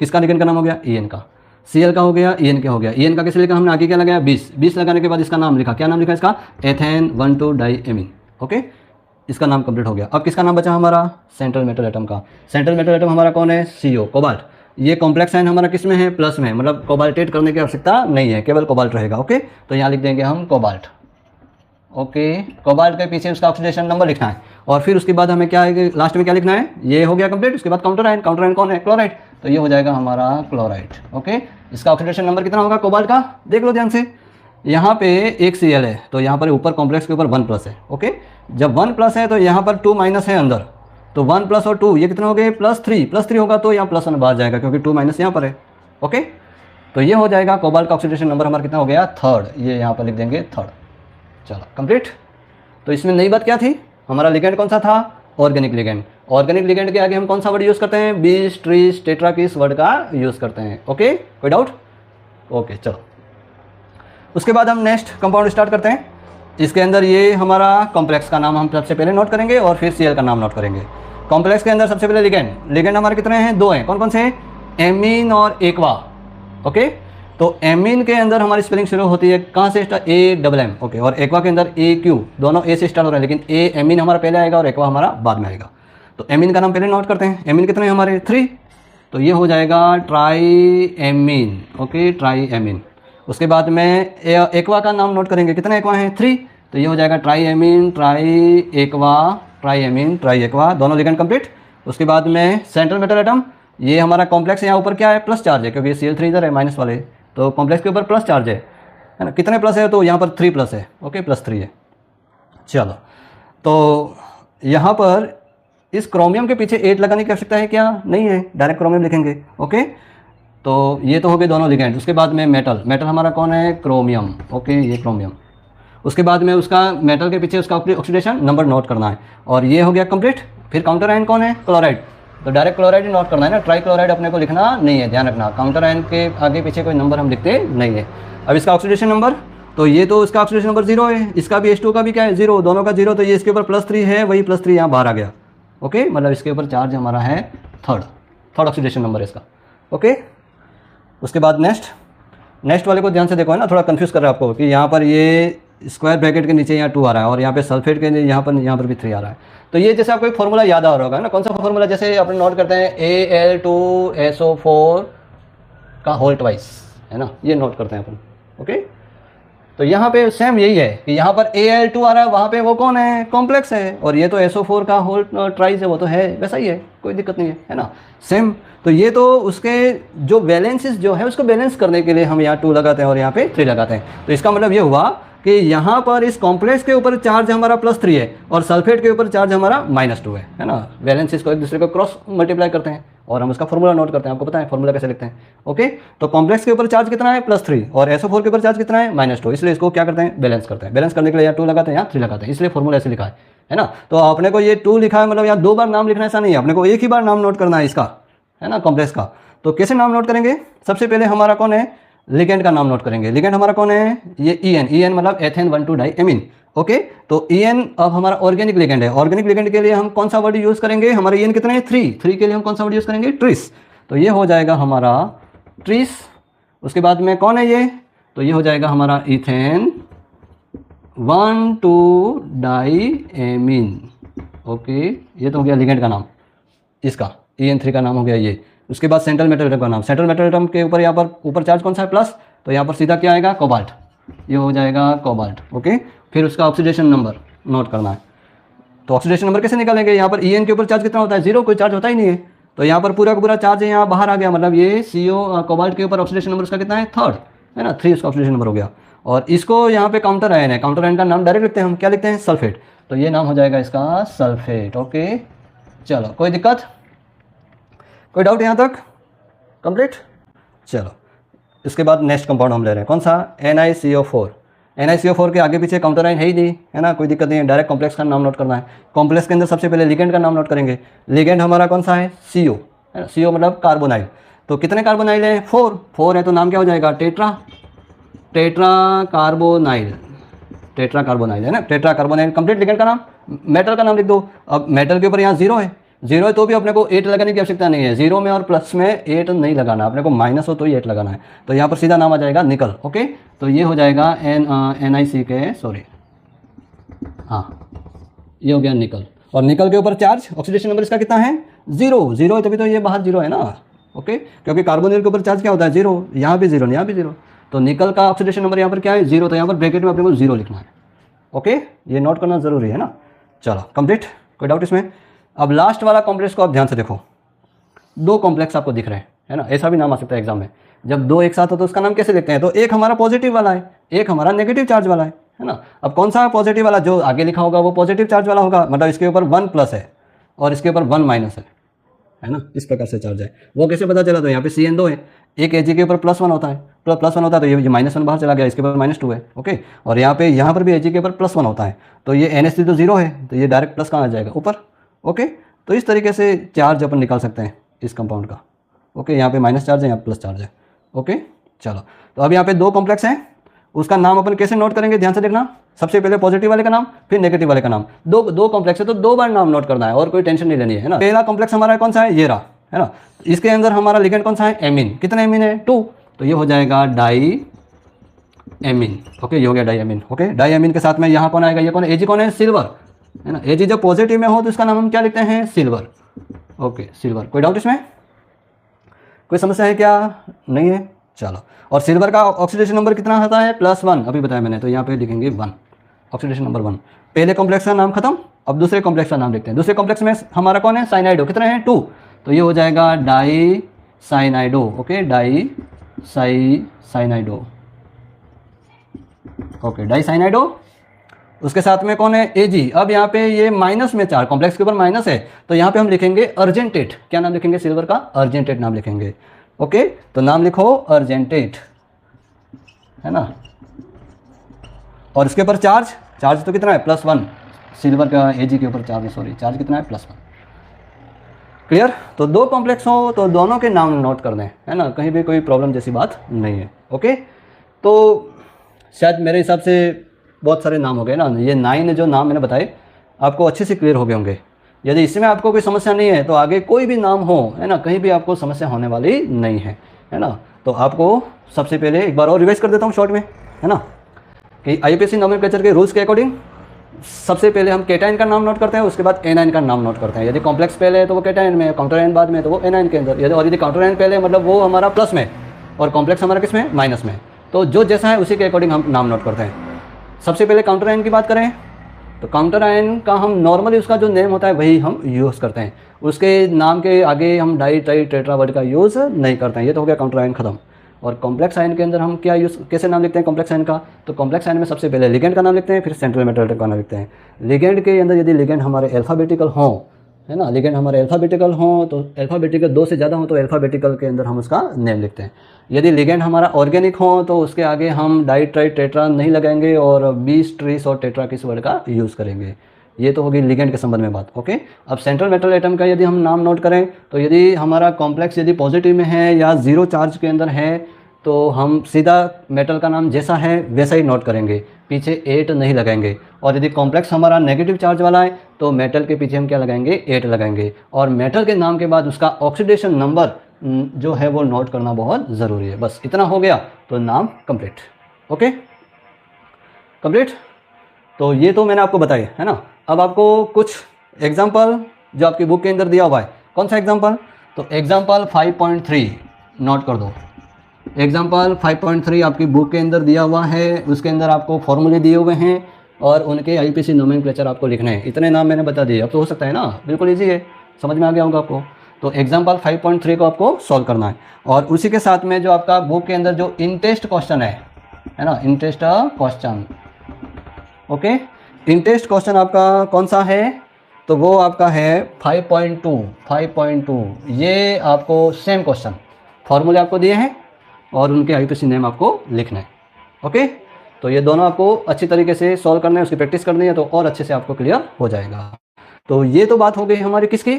किसका लिगेंड का नाम हो गया? EN का। Cl का हो गया, EN का हो गया। EN का कैसे लिखा हमने? आगे क्या लगाया? 20। 20 लगाने के बाद इसका नाम लिखा, क्या नाम लिखा इसका? Ethane 1,2 diamine. ओके, इसका नाम कंप्लीट हो गया। अब किसका नाम बचा हमारा? सेंट्रल मेटल एटम का। सेंट्रल मेटल एटम हमारा कौन है? CO, cobalt. ये कॉम्प्लेक्स आयन हमारा किस में है? प्लस में, मतलब कोबाल्टेट करने की आवश्यकता नहीं है, केवल कोबाल्ट रहेगा। ओके, तो यहाँ लिख देंगे हम कोबाल्ट। ओके, कोबाल्ट के पीछे उसका ऑक्सीडेशन नंबर लिखना है, और फिर उसके बाद हमें क्या है, लास्ट में क्या लिखना है? ये हो गया कंप्लीट। उसके बाद काउंटर आयन। काउंटर आयन कौन है? क्लोराइड, तो ये हो जाएगा हमारा क्लोराइड। ओके, इसका ऑक्सीडेशन नंबर कितना होगा कोबाल्ट का? देख लो ध्यान से। यहाँ पे एक Cl है, तो यहाँ पर ऊपर कॉम्प्लेक्स के ऊपर 1 प्लस है। ओके, जब 1 प्लस है तो यहाँ पर 2 माइनस है अंदर, तो 1 प्लस और 2 ये कितने हो गए, +3 होगा, तो यहाँ +1 बाहर जाएगा क्योंकि 2 माइनस यहाँ पर है। ओके, तो ये हो जाएगा कोबाल्ट का ऑक्सीडेशन नंबर हमारा कितना हो गया, 3rd, ये यहाँ पर लिख देंगे 3rd। चलो कंप्लीट। तो इसमें नई बात क्या थी, हमारा लिगेंड कौन सा था, ऑर्गेनिक लिगेंड। ऑर्गेनिक लिगेंड के आगे हम कौन सा वर्ड यूज़ करते हैं, बीस, ट्रीस, टेट्रा की इस वर्ड का यूज़ करते हैं। ओके, कोई डाउट? ओके चलो, उसके बाद हम नेक्स्ट कंपाउंड स्टार्ट करते हैं। इसके अंदर ये हमारा कॉम्प्लेक्स का नाम हम सबसे पहले नोट करेंगे और फिर Cl का नाम नोट करेंगे। कॉम्प्लेक्स के अंदर सबसे पहले लिगेंड हमारे कितने हैं, 2 हैं। कौन कौन से हैं, एमीन और एक्वा। ओके, तो एमीन के अंदर हमारी स्पेलिंग शुरू होती है कहाँ से, AMM। ओके, और एक्वा के अंदर AQ, दोनों ए से स्टार्ट हो रहे हैं, लेकिन ए एमीन हमारा पहले आएगा और एक्वा हमारा बाद में आएगा। तो एमीन का नाम पहले नोट करते हैं। एमीन कितने हैं हमारे, 3, तो ये हो जाएगा try amine. Okay, try amine. उसके बाद में एक्वा का नाम नोट करेंगे, कितने एक्वा हैं, 3, तो ये हो जाएगा try amine, try aqua, try amine, try aqua, दोनों लिगेंड कंप्लीट। उसके बाद में सेंट्रल मेटल एटम, ये हमारा कॉम्प्लेक्स यहाँ ऊपर क्या है, प्लस चार्ज है, क्योंकि Cl3 इधर है माइनस वाले, तो कॉम्प्लेक्स के ऊपर प्लस चार्ज है ना, कितने प्लस है, तो यहाँ पर 3 प्लस है। ओके, +3 है। चलो, तो यहाँ पर इस क्रोमियम के पीछे 8 लगाने की आवश्यकता है क्या, नहीं है, डायरेक्ट क्रोमियम लिखेंगे। ओके, तो ये तो हो गए दोनों लिगेंड। उसके बाद में मेटल हमारा कौन है, क्रोमियम। ओके, ये क्रोमियम। उसके बाद में उसका मेटल के पीछे उसका ऑक्सीडेशन नंबर नोट करना है, और ये हो गया कंप्लीट। फिर काउंटर आयन कौन है, क्लोराइड, तो डायरेक्ट क्लोराइड ही नोट करना है ना, ट्राई क्लोराइड अपने को लिखना नहीं है, ध्यान रखना, काउंटर आयन के आगे पीछे कोई नंबर हम लिखते नहीं है। अब इसका ऑक्सीडेशन नंबर, तो ये तो इसका ऑक्सीडेशन नंबर 0 है, इसका भी H2 का भी क्या है, 0, दोनों का 0, तो ये इसके ऊपर +3 है, वही +3 यहाँ बाहर आ गया। ओके, मतलब इसके ऊपर चार्ज हमारा है 3rd ऑक्सीडेशन नंबर इसका। ओके, उसके बाद नेक्स्ट वाले को ध्यान से देखो, है ना, थोड़ा कंफ्यूज कर रहा है आपको कि यहाँ पर ये स्क्वायर ब्रैकेट के नीचे यहाँ 2 आ रहा है और यहाँ पे सल्फेट के यहाँ पर भी 3 आ रहा है। तो ये जैसे आपको एक फॉर्मूला याद आ रहा होगा ना, कौन सा फॉर्मूला, जैसे अपने नोट करते हैं Al2SO4 का होल ट्वाइस, है ना, ये नोट करते हैं अपन। ओके, तो यहाँ पे सेम यही है कि यहाँ पर Al2 आ रहा है, वहाँ पे वो कौन है, कॉम्प्लेक्स है, और ये तो SO4 का होल ट्राइस है, वो तो है, वैसा ही है, कोई दिक्कत नहीं है ना, सेम। तो ये तो उसके जो वैलेंसेस जो है उसको बैलेंस करने के लिए हम यहाँ 2 लगाते हैं और यहाँ पे 3 लगाते हैं। तो इसका मतलब ये हुआ कि यहाँ पर इस कॉम्प्लेक्स के ऊपर चार्ज हमारा +3 है और सल्फेट के ऊपर चार्ज हमारा -2 है ना, वैलेंसेस को एक दूसरे को क्रॉस मल्टीप्लाई करते हैं और हम उसका फॉर्मूला नोट करते हैं। आपको पता है फॉर्मूला कैसे लिखते हैं। ओके, तो कॉम्प्लेक्स के ऊपर चार्ज कितना है, +3, और SO4 के ऊपर चार्ज कितना है, -2, इसलिए इसको क्या करते हैं, बैलेंस करते हैं। बैलेंस करने के लिए यहाँ 2 लगाते हैं, यहाँ 3 लगाते हैं, इसलिए फॉर्मूला ऐसे लिखा है ना। तो अपने को ये 2 लिखा है, मतलब यहाँ 2 बार नाम लिखना ऐसा नहीं है, अपने को एक ही बार नाम नोट करना है इसका, है ना, कॉम्प्लेक्स का। तो कैसे नाम नोट करेंगे, सबसे पहले हमारा कौन है, लिगेंड का नाम नोट करेंगे। लिगेंड हमारा कौन है, ये EN मतलब एथेन 1,2-डाइएमीन। ओके, तो EN अब हमारा ऑर्गेनिक लिगेंड है। ऑर्गेनिक लिगेंड के लिए हम कौन सा वर्ड यूज़ करेंगे, हमारे EN कितने हैं, 3 के लिए हम कौन सा वर्ड यूज़ करेंगे, ट्रिस, तो ये हो जाएगा हमारा ट्रिस। उसके बाद में कौन है ये, तो ये हो जाएगा हमारा इथेन 1,2-डाइएमीन। ओके, ये तो हो गया लिगेंड का नाम, इसका EN3 का नाम हो गया ये। उसके बाद सेंट्रल मेटल एटम का नाम, सेंट्रल मेटल एटम के ऊपर यहाँ पर ऊपर चार्ज कौन सा है, प्लस, तो यहाँ पर सीधा क्या आएगा, कोबाल्ट, ये हो जाएगा कोबाल्ट। ओके, फिर उसका ऑक्सीडेशन नंबर नोट करना है। तो ऑक्सीडेशन नंबर कैसे निकालेंगे, यहाँ पर EN के ऊपर चार्ज कितना होता है, 0, कोई चार्ज होता ही नहीं है, तो यहाँ पर पूरा का पूरा चार्ज यहाँ बाहर आ गया, मतलब ये CO कोबाल्ट के ऊपर ऑक्सीडेशन नंबर उसका कितना है, 3rd, है ना, 3 उसका ऑक्सीडेशन नंबर हो गया। और इसको यहाँ पे काउंटर आयन है, काउंटर आयन का नाम डायरेक्ट लिखते हैं हम, क्या लिखते हैं, सल्फेट, तो ये नाम हो जाएगा इसका सल्फेट। ओके, चलो, कोई दिक्कत, कोई डाउट यहाँ तक, कंप्लीट। चलो, इसके बाद नेक्स्ट कंपाउंड हम ले रहे हैं, कौन सा, NiCO4। NiCO4 के आगे पीछे काउंटर आयन है ही नहीं, है ना, कोई दिक्कत नहीं है, डायरेक्ट कॉम्प्लेक्स का नाम नोट करना है। कॉम्प्लेक्स के अंदर सबसे पहले लिगेंड का नाम नोट करेंगे। लिगेंड हमारा कौन सा है, CO, है ना, CO मतलब कार्बोनाइल। तो कितने कार्बोनाइल है, 4 है, तो नाम क्या हो जाएगा, टेट्रा कार्बोनाइल, है ना, टेट्रा कार्बोनाइल, कंप्लीट लिगेंड का नाम। मेटल का नाम लिख दो। अब मेटल के ऊपर यहाँ 0 है, 0 है तो भी अपने को 8 लगाने की आवश्यकता नहीं है, 0 में और प्लस में 8 नहीं लगाना, अपने को माइनस हो तो ही 8 लगाना है, तो यहाँ पर सीधा नाम आ जाएगा निकल। ओके, तो ये हो जाएगा NiC, सॉरी, हाँ, ये हो गया निकल। और निकल के ऊपर चार्ज, ऑक्सीडेशन नंबर इसका कितना है, 0 है, तभी तो ये बाहर 0 है ना। ओके, क्योंकि कार्बोनिल के ऊपर चार्ज क्या होता है, 0, यहाँ भी 0, यहाँ भी 0, तो निकल का ऑक्सीडेशन नंबर यहाँ पर क्या है, 0, तो यहाँ पर ब्रैकेट में अपने को 0 लिखना है। ओके, ये नोट करना जरूरी है ना। चलो कंप्लीट, कोई डाउट इसमें। अब लास्ट वाला कॉम्प्लेक्स को आप ध्यान से देखो, 2 कॉम्प्लेक्स आपको दिख रहे हैं, है ना, ऐसा भी नाम आ सकता है एग्जाम में। जब दो एक साथ हो तो उसका नाम कैसे लिखते हैं? तो एक हमारा पॉजिटिव वाला है, एक हमारा नेगेटिव चार्ज वाला है ना। अब कौन सा पॉजिटिव वाला? जो आगे लिखा होगा वो पॉजिटिव चार्ज वाला होगा, मतलब इसके ऊपर 1 प्लस है और इसके ऊपर 1 माइनस है ना, इस प्रकार से चार्ज है। वो कैसे पता चला? तो यहाँ पे CN2 है, एक Ag के ऊपर +1 होता है, +1 होता है तो ये -1 बाहर चला गया, इसके ऊपर -2 है, ओके। और यहाँ पर भी Ag के ऊपर +1 होता है, तो ये NH3 तो 0 है, तो ये डायरेक्ट प्लस कहाँ आ जाएगा? ऊपर, ओके। तो इस तरीके से चार्ज अपन निकाल सकते हैं इस कंपाउंड का, ओके। यहाँ पे माइनस चार्ज है, यहाँ प्लस चार्ज है, ओके। चलो, तो अब यहाँ पे दो कॉम्प्लेक्स हैं, उसका नाम अपन कैसे नोट करेंगे? ध्यान से देखना, सबसे पहले पॉजिटिव वाले का नाम, फिर नेगेटिव वाले का नाम। दो कॉम्प्लेक्स है तो 2 बार नाम नोट करना है और कोई टेंशन नहीं लेनी है ना। पहला कॉम्प्लेक्स हमारा कौन सा है? ये रहा, है ना। इसके अंदर हमारा लिगेंड कौन सा है? एमीन। कितने एमीन है? 2, तो ये हो जाएगा डाई एमीन, ओके। ये हो गया diamine, okay. Diamine के साथ में यहाँ कौन आएगा? ये कौन है? Ag कौन है? सिल्वर, है ना। Ag जब पॉजिटिव में हो तो इसका नाम हम क्या लिखते हैं? Silver, okay, silver. कोई डाउट इसमें? कोई समस्या है क्या? नहीं है, चलो। और सिल्वर का ऑक्सीडेशन नंबर कितना होता है? +1, अभी बताया मैंने, तो यहाँ पे लिखेंगे 1, ऑक्सीडेशन नंबर 1। पहले कॉम्प्लेक्स का नाम खत्म, अब दूसरे कॉम्प्लेक्स का नाम लिखते हैं। दूसरे कॉम्प्लेक्स में हमारा कौन है? साइनाइडो। कितने हैं? 2, तो ये हो जाएगा dicyanido, okay, dicyanido, okay, dicyanido. उसके साथ में कौन है? Ag। अब यहाँ पे ये माइनस में 4, कॉम्प्लेक्स के ऊपर माइनस है, तो यहाँ पे हम लिखेंगे अर्जेंटेट। क्या नाम लिखेंगे? सिल्वर का अर्जेंटेट नाम लिखेंगे, ओके। तो नाम लिखो अर्जेंटेट, है ना। और इसके ऊपर चार्ज तो कितना है? +1। सिल्वर का Ag के ऊपर चार्ज कितना है? +1। क्लियर? तो दो कॉम्प्लेक्स हो तो दोनों के नाम नोट कर दें, है ना, कहीं भी कोई प्रॉब्लम जैसी बात नहीं है, ओके। तो शायद मेरे हिसाब से बहुत सारे नाम हो गए ना, ये 9 जो नाम मैंने बताए आपको अच्छे से क्लियर हो गए होंगे। यदि इसमें आपको कोई समस्या नहीं है तो आगे कोई भी नाम हो, है ना, कहीं भी आपको समस्या होने वाली नहीं है ना। तो आपको सबसे पहले एक बार और रिवाइज कर देता हूँ शॉर्ट में, है ना, कि IUPAC नोमेनक्लेचर के रूल्स के अकॉर्डिंग सबसे पहले हम केटाइन का नाम नोट करते हैं, उसके बाद एनाइन का नाम नोट करते हैं। यदि कॉम्प्लेक्स पहले है तो वो केटाइन में, काउंटर आयन बाद में तो वो एनाइन के अंदर। यदि काउंटर आयन पहले मतलब वो हमारा प्लस में और कॉम्प्लेक्स हमारा किस में? माइनस में। तो जो जैसा है उसी के अकॉर्डिंग हम नाम नोट करते हैं। सबसे पहले काउंटर आयन की बात करें तो काउंटर आयन का हम नॉर्मली उसका जो नेम होता है वही हम यूज़ करते हैं, उसके नाम के आगे हम डाई ट्राई टेट्रावर्ड का यूज़ नहीं करते हैं। ये तो हो गया काउंटर आयन खत्म। और कॉम्प्लेक्स आयन के अंदर हम क्या कैसे नाम लिखते हैं कॉम्प्लेक्स आयन का? तो कॉम्प्लेक्स आयन में सबसे पहले लिगेंड का नाम लिखते हैं, फिर सेंट्रल मेटल का नाम लिखते हैं। लिगेंड के अंदर यदि लिगेंड हमारे अल्फ़ाबेटिकल हों, है ना, लिगेंड हमारे अल्फ़ाबेटिकल हों तो अल्फ़ाबेटिकल 2 से ज़्यादा हो तो अल्फ़ाबेटिकल के अंदर हम उसका नेम लिखते हैं। यदि लिगेंड हमारा ऑर्गेनिक हो तो उसके आगे हम डाई ट्राई टेट्रा नहीं लगाएंगे और 20 ट्रीस और टेट्रा किस वर्ड का यूज़ करेंगे। ये तो होगी लिगेंड के संबंध में बात, ओके। अब सेंट्रल मेटल एटम का यदि हम नाम नोट करें तो यदि हमारा कॉम्प्लेक्स यदि पॉजिटिव में है या 0 चार्ज के अंदर है तो हम सीधा मेटल का नाम जैसा है वैसा ही नोट करेंगे, पीछे 8 नहीं लगाएंगे। और यदि कॉम्प्लेक्स हमारा नेगेटिव चार्ज वाला है तो मेटल के पीछे हम क्या लगाएंगे? 8 लगाएंगे। और मेटल के नाम के बाद उसका ऑक्सीडेशन नंबर जो है वो नोट करना बहुत ज़रूरी है। बस इतना हो गया तो नाम कंप्लीट, ओके, कंप्लीट। तो ये तो मैंने आपको बताया है ना। अब आपको कुछ एग्जाम्पल जो आपकी बुक के अंदर दिया हुआ है, कौन सा एग्जाम्पल? तो एग्जाम्पल 5.3 नोट कर दो। एग्जाम्पल 5.3 आपकी बुक के अंदर दिया हुआ है, उसके अंदर आपको फॉर्मूले दिए हुए हैं और उनके IUPAC नोमेनक्लेचर आपको लिखने हैं। इतने नाम मैंने बता दिए, अब तो हो सकता है ना, बिल्कुल ईजी है, समझ में आ गया होगा आपको। तो एग्जाम्पल 5.3 को आपको सॉल्व करना है और उसी के साथ में जो आपका बुक के अंदर जो इंटेस्ट क्वेश्चन है ना, interest question, okay. Interest question आपका कौन सा है? तो वो आपका है 5.2। ये आपको सेम क्वेश्चन, फॉर्मूले आपको दिए हैं और उनके IUPAC नेम आपको लिखना है, ओके। तो ये दोनों आपको अच्छी तरीके से सॉल्व करना है, उसकी प्रैक्टिस करनी है तो और अच्छे से आपको क्लियर हो जाएगा। तो ये तो बात हो गई हमारी किसकी,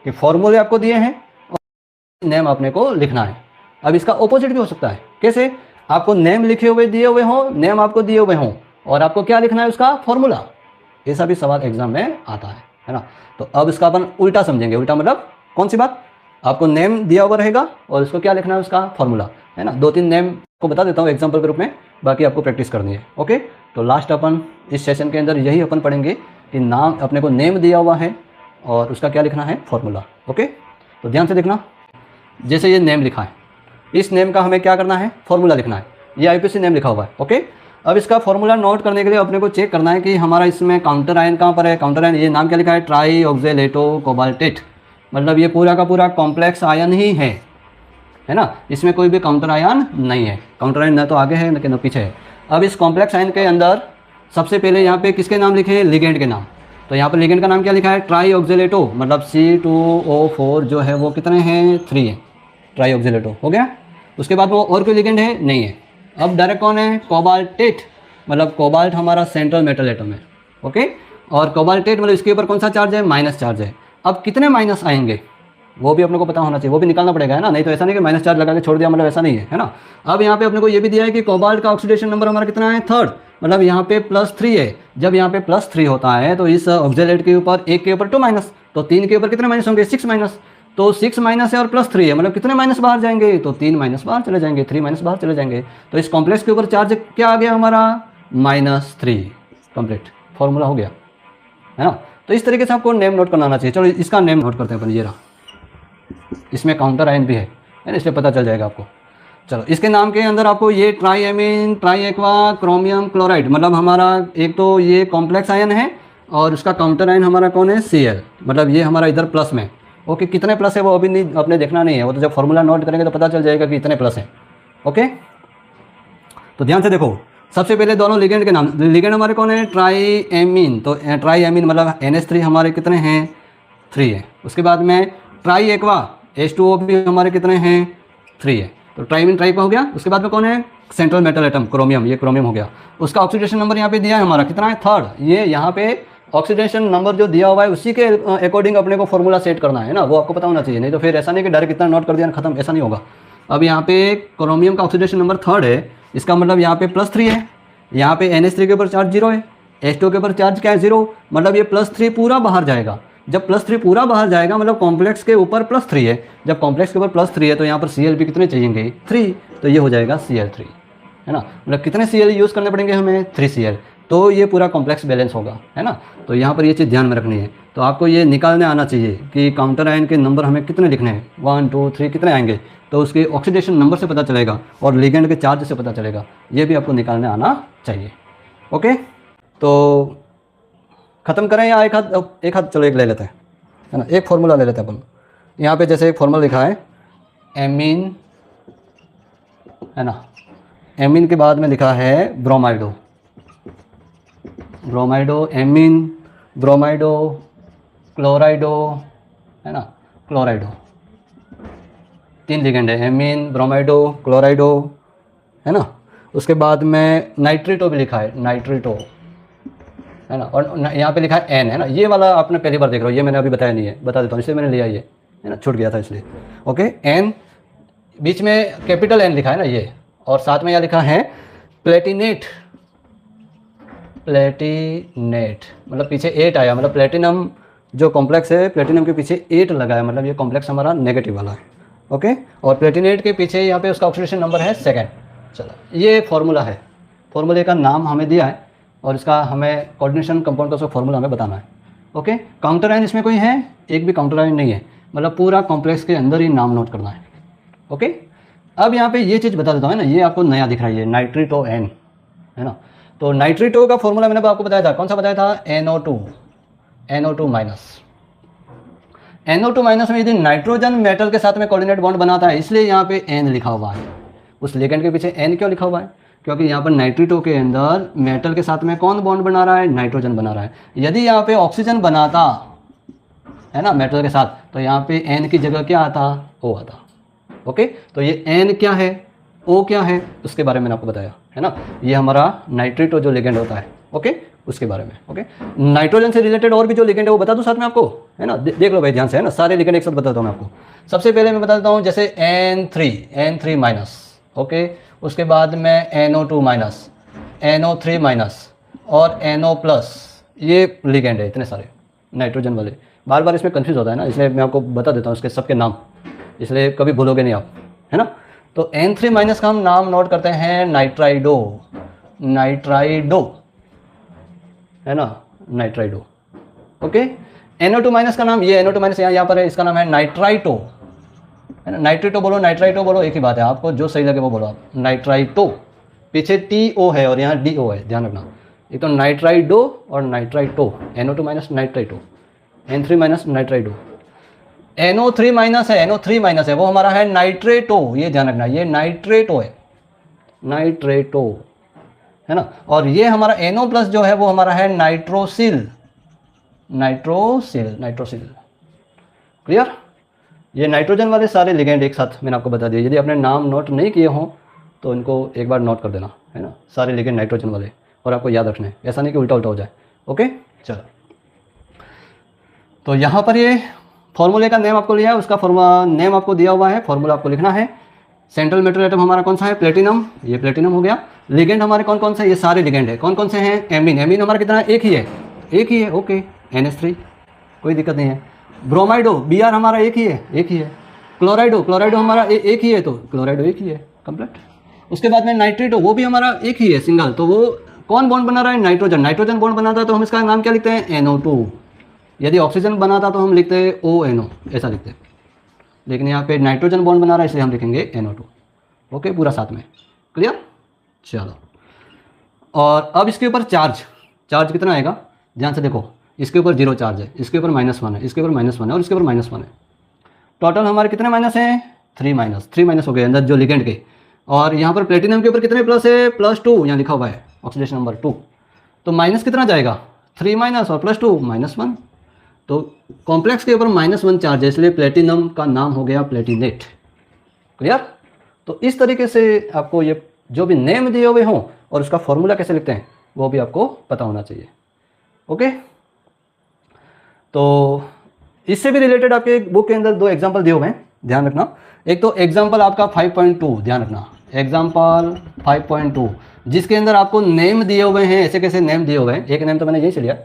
कि फॉर्मूले आपको दिए हैं और नेम आपने को लिखना है। अब इसका ऑपोजिट भी हो सकता है, कैसे? आपको नेम लिखे हुए दिए हुए हों, नेम आपको दिए हुए हों और आपको क्या लिखना है? उसका फॉर्मूला। ऐसा भी सवाल एग्जाम में आता है ना। तो अब इसका अपन उल्टा समझेंगे। उल्टा मतलब कौन सी बात? आपको नेम दिया हुआ रहेगा और उसको क्या लिखना है? उसका फॉर्मूला, है ना। 2-3 नेम को बता देता हूँ एग्जाम्पल के रूप में, बाकी आपको प्रैक्टिस करनी है, ओके। तो लास्ट अपन इस सेशन के अंदर यही अपन पढ़ेंगे कि नाम अपने को नेम दिया हुआ है और उसका क्या लिखना है? Formula, okay. तो ध्यान से देखना, जैसे ये नेम लिखा है, इस नेम का हमें क्या करना है? फॉर्मूला लिखना है। ये IUPAC नेम लिखा हुआ है, ओके। अब इसका फॉर्मूला नोट करने के लिए अपने को चेक करना है कि हमारा इसमें काउंटर आयन कहाँ पर है। काउंटर आयन, ये नाम क्या लिखा है? ट्राई ऑक्जेलेटो कोबाल्टेट, मतलब ये पूरा का पूरा कॉम्प्लेक्स आयन ही है है ना, इसमें कोई भी काउंटर आयन नहीं है, काउंटर आयन ना तो आगे है ना पीछे है। अब इस कॉम्प्लेक्स आयन के अंदर सबसे पहले यहाँ पे किसके नाम लिखे हैं, लिगेंड के नाम। तो यहाँ पर लिगेंड का नाम क्या लिखा है, ट्राई ऑक्जेलेटो, मतलब C2O4 जो है वो कितने हैं, 3 है, ट्राई ऑक्जेलेटो हो गया। उसके बाद वो और कोई लिगेंड है, नहीं है। अब डायरेक्ट कौन है, कोबाल्टेट, मतलब कोबाल्ट हमारा सेंट्रल मेटल एटम है, ओके। और कोबाल्टेट मतलब इसके ऊपर कौन सा चार्ज है, माइनस चार्ज है। अब कितने माइनस आएंगे वो भी अपने को पता होना चाहिए, वो भी निकालना पड़ेगा, है ना, नहीं तो ऐसा नहीं कि माइनस चार्ज लगा के छोड़ दिया, मतलब ऐसा नहीं है, है ना। अब यहाँ पे अपने को ये भी दिया है कि कोबाल्ट का ऑक्सीडेशन नंबर हमारा कितना है, 3rd, मतलब यहाँ पे +3 है। जब यहाँ पे +3 होता है तो इस ऑक्जेलेट के ऊपर एक के ऊपर 2 माइनस, तो 3 के ऊपर कितने माइनस होंगे, 6 माइनस। तो 6 माइनस है और +3 है, मतलब कितने माइनस बाहर जाएंगे, तो 3 माइनस बाहर चले जाएंगे, 3 माइनस बाहर चले जाएंगे। तो इस कॉम्प्लेक्स के ऊपर चार्ज क्या आ गया हमारा, -3, कंप्लीट फॉर्मूला हो गया, है ना। तो इस तरीके से आपको नेम नोट करना आना चाहिए। चलो इसका नेम नोट करते हैं अपन, ये रहा, इसमें काउंटर आयन भी है ना, इसलिए पता चल जाएगा आपको। चलो इसके नाम के अंदर आपको ये ट्राईएमीन, ट्राईएक्वा, क्रोमियम क्लोराइड, मतलब हमारा एक तो ये कॉम्प्लेक्स आयन है और उसका काउंटर आयन हमारा कौन है, Cl, मतलब ये हमारा इधर प्लस में, ओके। कितने प्लस है वो अभी नहीं अपने देखना नहीं है, वो तो जब फॉर्मूला नोट करेंगे तो पता चल जाएगा कि इतने प्लस है, ओके। तो ध्यान से देखो, सबसे पहले दोनों लिगेंड के नाम, लिगेंड हमारे कौन है, ट्राईएमीन, तो ट्राईएमीन मतलब NH3 हमारे कितने हैं, 3 है। उसके बाद में ट्राईएक्वा, H2O भी हमारे कितने हैं, 3 है। तो ट्राईमीन ट्राईएक्वा हो गया। उसके बाद में कौन है, सेंट्रल मेटल एटम क्रोमियम, ये क्रोमियम हो गया। उसका ऑक्सीडेशन नंबर यहाँ पे दिया है हमारा कितना है, 3rd। ये यहाँ पे ऑक्सीडेशन नंबर जो दिया हुआ है उसी के अकॉर्डिंग अपने को फॉर्मूला सेट करना है ना, वो आपको पता होना चाहिए, नहीं तो फिर ऐसा नहीं कि डायरेक्ट इतना नोट कर दिया खत्म, ऐसा नहीं होगा। अब यहाँ पे क्रोमियम का ऑक्सीडेशन नंबर 3rd है, इसका मतलब यहाँ पे +3 है, यहाँ पे NH3 के ऊपर चार्ज 0 है, H2 के ऊपर चार्ज क्या है, 0, मतलब ये +3 पूरा बाहर जाएगा। जब +3 पूरा बाहर जाएगा मतलब कॉम्प्लेक्स के ऊपर +3 है, जब कॉम्प्लेक्स के ऊपर +3 है तो यहाँ पर Cl भी कितने चाहिएंगे, 3, तो ये हो जाएगा Cl3, है ना, मतलब कितने Cl यूज़ करने पड़ेंगे हमें, 3 Cl, तो ये पूरा कॉम्प्लेक्स बैलेंस होगा, है ना। तो यहाँ पर ये चीज़ ध्यान में रखनी है। तो आपको ये निकालने आना चाहिए कि काउंटर आयन के नंबर हमें कितने लिखने हैं, 1 2 3 कितने आएंगे, तो उसके ऑक्सीडेशन नंबर से पता चलेगा और लिगेंड के चार्ज से पता चलेगा, ये भी आपको निकालने आना चाहिए, ओके। तो ख़त्म करें या एक हाथ चलो एक ले लेते हैं, है ना, एक फार्मूला ले लेते हैं अपन। यहाँ पे जैसे एक फार्मूला लिखा है एमीन, है ना, एमीन के बाद में लिखा है ब्रोमाइडो, ब्रोमाइडो, एमीन, ब्रोमाइडो, क्लोराइडो, है ना, क्लोराइडो, 3 लिगेंड है, एमीन, ब्रोमाइडो, क्लोराइडो, है ना। उसके बाद में नाइट्रेटो भी लिखा है, नाइट्रेटो, है ना, और यहाँ पे लिखा है N, है ना, ये वाला आपने पहली बार देख रहे हो, ये मैंने अभी बताया नहीं है, बता देता हूँ, इसलिए मैंने लिया ये, है ना, छूट गया था इसलिए, ओके। N बीच में कैपिटल N लिखा है ना ये, और साथ में यह लिखा है प्लेटिनेट, प्लेटिनेट मतलब पीछे 8 आया, मतलब प्लेटिनम जो कॉम्प्लेक्स है प्लेटिनम के पीछे 8 लगा है, मतलब ये कॉम्प्लेक्स हमारा नेगेटिव वाला है, ओके। और प्लेटिनेट के पीछे यहाँ पे उसका ऑक्सीडेशन नंबर है 2nd। चलो ये फॉर्मूला है, फॉर्मूले का नाम हमें दिया है और इसका हमें कोऑर्डिनेशन कंपाउंड का उसका फॉर्मूला हमें बताना है, ओके। काउंटर आयन इसमें कोई है, एक भी काउंटर आयन नहीं है, मतलब पूरा कॉम्प्लेक्स के अंदर ही नाम नोट करना है, ओके। अब यहाँ पे ये चीज़ बता देता हूँ ना, ये आपको नया दिख रहा है, ये नाइट्रेटो N, है ना। तो नाइट्रेटो का फॉर्मूला मैंने आपको बताया था, कौन सा बताया था, NO2 माइनस। NO2 माइनस में यदि नाइट्रोजन मेटल के साथ में कोऑर्डिनेट बॉन्ड बनाता है, इसलिए यहाँ पे N लिखा हुआ है। उस लिगेंड के पीछे N क्यों लिखा हुआ है, क्योंकि यहाँ पर नाइट्रेटो के अंदर मेटल के साथ में कौन बॉन्ड बना रहा है, नाइट्रोजन बना रहा है। यदि यहाँ पे ऑक्सीजन बनाता है ना मेटल के साथ, तो यहाँ पे N की जगह क्या आता, O आता, ओके। तो ये N क्या है, O क्या है, उसके बारे में आपको बताया, है ना। ये हमारा नाइट्रेटो जो लिगेंड होता है, ओके, उसके बारे में, ओके। नाइट्रोजन से रिलेटेड और भी जो लिगेंड है वो बता दूँ साथ में आपको, है ना, देख लो भाई ध्यान से, है ना, सारे लिगेंड एक साथ बताता हूँ मैं आपको। सबसे पहले मैं बता देता हूँ, जैसे N3 माइनस, ओके। उसके बाद में NO2 माइनस, NO3 माइनस और NO प्लस, ये लिगेंड है इतने सारे नाइट्रोजन वाले। बार बार इसमें कंफ्यूज होता है ना, इसलिए मैं आपको बता देता हूँ इसके सबके नाम, इसलिए कभी भूलोगे नहीं आप, है ना। तो N3 माइनस का हम नाम नोट करते हैं नाइट्राइडो, नाइट्राइडो, है ना, नाइट्राइडो, ओके। NO2 माइनस का नाम, ये NO2 माइनस यहाँ पर है, इसका नाम है नाइट्राइटो, है ना। नाइट्रेटो बोलो, नाइट्राइटो बोलो, एक ही बात है, आपको जो सही लगे वो बोलो आप। नाइट्राइटो, पीछे TO है और यहाँ DO है, ध्यान रखना। एक तो नाइट्राइडो और nitrito, NO2 minus nitrito, N3 minus nitrido. NO3 minus है, NO3 माइनस है, वो हमारा है नाइट्रेटो, ये ध्यान रखना, ये नाइट्रेटो है, नाइट्रेटो है ना। और ये हमारा NO प्लस जो है वो हमारा है नाइट्रोसिल, नाइट्रोसिल, नाइट्रोसिल। क्लियर? ये नाइट्रोजन वाले सारे लिगेंड एक साथ मैंने आपको बता दिया। यदि आपने नाम नोट नहीं किए हों तो इनको एक बार नोट कर देना, है ना, सारे लिगेंड नाइट्रोजन वाले, और आपको याद रखना है, ऐसा नहीं कि उल्टा उल्टा हो जाए। ओके, चलो। तो यहाँ पर ये फॉर्मूले का नेम आपको लिया है, उसका फॉर्मूला नेम आपको दिया हुआ है, फॉर्मूला आपको लिखना है। सेंट्रल मेटल एटम हमारा कौन सा है? प्लेटिनम, ये प्लेटिनम हो गया। लिगेंड हमारे कौन कौन से? ये सारे लिगेंड है। कौन कौन से हैं? एमीन, एमीन हमारा कितना है? एक ही है, एक ही है। ओके, NH3, कोई दिक्कत नहीं है। ब्रोमाइडो, Br हमारा एक ही है, एक ही है। क्लोराइडो, क्लोराइडो हमारा एक ही है, तो क्लोराइडो एक ही है, कंप्लीट। उसके बाद में नाइट्रेटो, वो भी हमारा एक ही है, सिंगल। तो वो कौन बॉन्ड बना रहा है? नाइट्रोजन, नाइट्रोजन बॉन्ड बनाता है तो हम इसका नाम क्या लिखते हैं? NO2। यदि ऑक्सीजन बनाता तो हम लिखते हैं ONO, ऐसा लिखते हैं, लेकिन यहाँ पे नाइट्रोजन बॉन्ड बना रहा है इसलिए हम लिखेंगे NO2। ओके, पूरा साथ में। क्लियर? चलो, और अब इसके ऊपर चार्ज, चार्ज कितना आएगा? ध्यान से देखो, इसके ऊपर 0 चार्ज है, इसके ऊपर -1 है, इसके ऊपर -1 है, और इसके ऊपर -1 है। टोटल हमारे कितने माइनस हैं? 3 माइनस, 3 माइनस हो गए अंदर जो लिगेंड के। और यहाँ पर प्लेटिनम के ऊपर कितने प्लस है? +2, यहाँ लिखा हुआ है ऑक्सीडेशन नंबर 2। तो माइनस कितना जाएगा? 3 माइनस और +2 -1। तो कॉम्प्लेक्स के ऊपर -1 चार्ज है, इसलिए प्लेटिनम का नाम हो गया प्लेटिनेट। क्लियर? तो इस तरीके से आपको ये जो भी नेम दिए हुए हों और उसका फॉर्मूला कैसे लिखते हैं वो भी आपको पता होना चाहिए। ओके, तो इससे भी रिलेटेड आपके बुक के अंदर 2 एग्जाम्पल दिए हुए हैं, ध्यान रखना। एक तो एग्जाम्पल आपका 5.2, ध्यान रखना, एग्जाम्पल 5.2, जिसके अंदर आपको नेम दिए हुए हैं। ऐसे कैसे नेम दिए हुए हैं? एक नेम तो मैंने यही से लिया,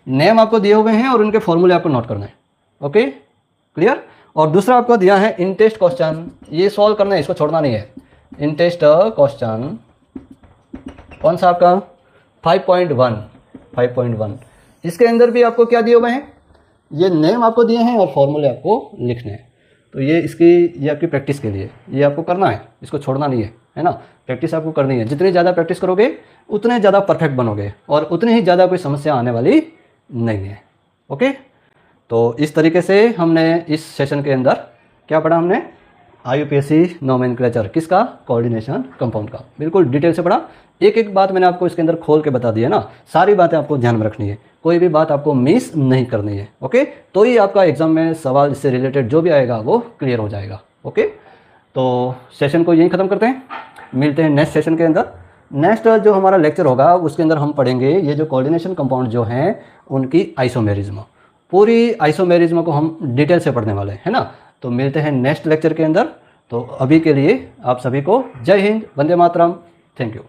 नेम आपको दिए हुए हैं और उनके फॉर्मूले आपको नोट करना है। Okay, clear? और दूसरा आपको दिया है इन टेस्ट क्वेश्चन, ये सॉल्व करना है, इसको छोड़ना नहीं है। इन टेस्ट क्वेश्चन कौन सा आपका? 5.1, 5.1। इसके अंदर भी आपको क्या दिए हुए हैं? ये नेम आपको दिए हैं और फॉर्मूले आपको लिखने हैं। तो ये आपकी प्रैक्टिस के लिए, ये आपको करना है, इसको छोड़ना नहीं है ना। प्रैक्टिस आपको करनी है, जितनी ज़्यादा प्रैक्टिस करोगे उतने ज़्यादा परफेक्ट बनोगे और उतनी ही ज़्यादा कोई समस्या आने वाली नहीं है। ओके, तो इस तरीके से हमने इस सेशन के अंदर क्या पढ़ा? हमने IUPAC नोमेनक्लेचर, किसका? कोऑर्डिनेशन कंपाउंड का, बिल्कुल डिटेल से पढ़ा। एक एक बात मैंने आपको इसके अंदर खोल के बता दी है ना, सारी बातें आपको ध्यान में रखनी है, कोई भी बात आपको मिस नहीं करनी है। ओके, तो ही आपका एग्जाम में सवाल इससे रिलेटेड जो भी आएगा वो क्लियर हो जाएगा। ओके, तो सेशन को यहीं ख़त्म करते हैं, मिलते हैं नेक्स्ट सेशन के अंदर। नेक्स्ट जो हमारा लेक्चर होगा उसके अंदर हम पढ़ेंगे ये जो कोऑर्डिनेशन कंपाउंड जो हैं उनकी आइसोमेरिज्म, पूरी आइसोमेरिज्म को हम डिटेल से पढ़ने वाले हैं ना। तो मिलते हैं नेक्स्ट लेक्चर के अंदर। तो अभी के लिए आप सभी को जय हिंद, वंदे मातरम, थैंक यू।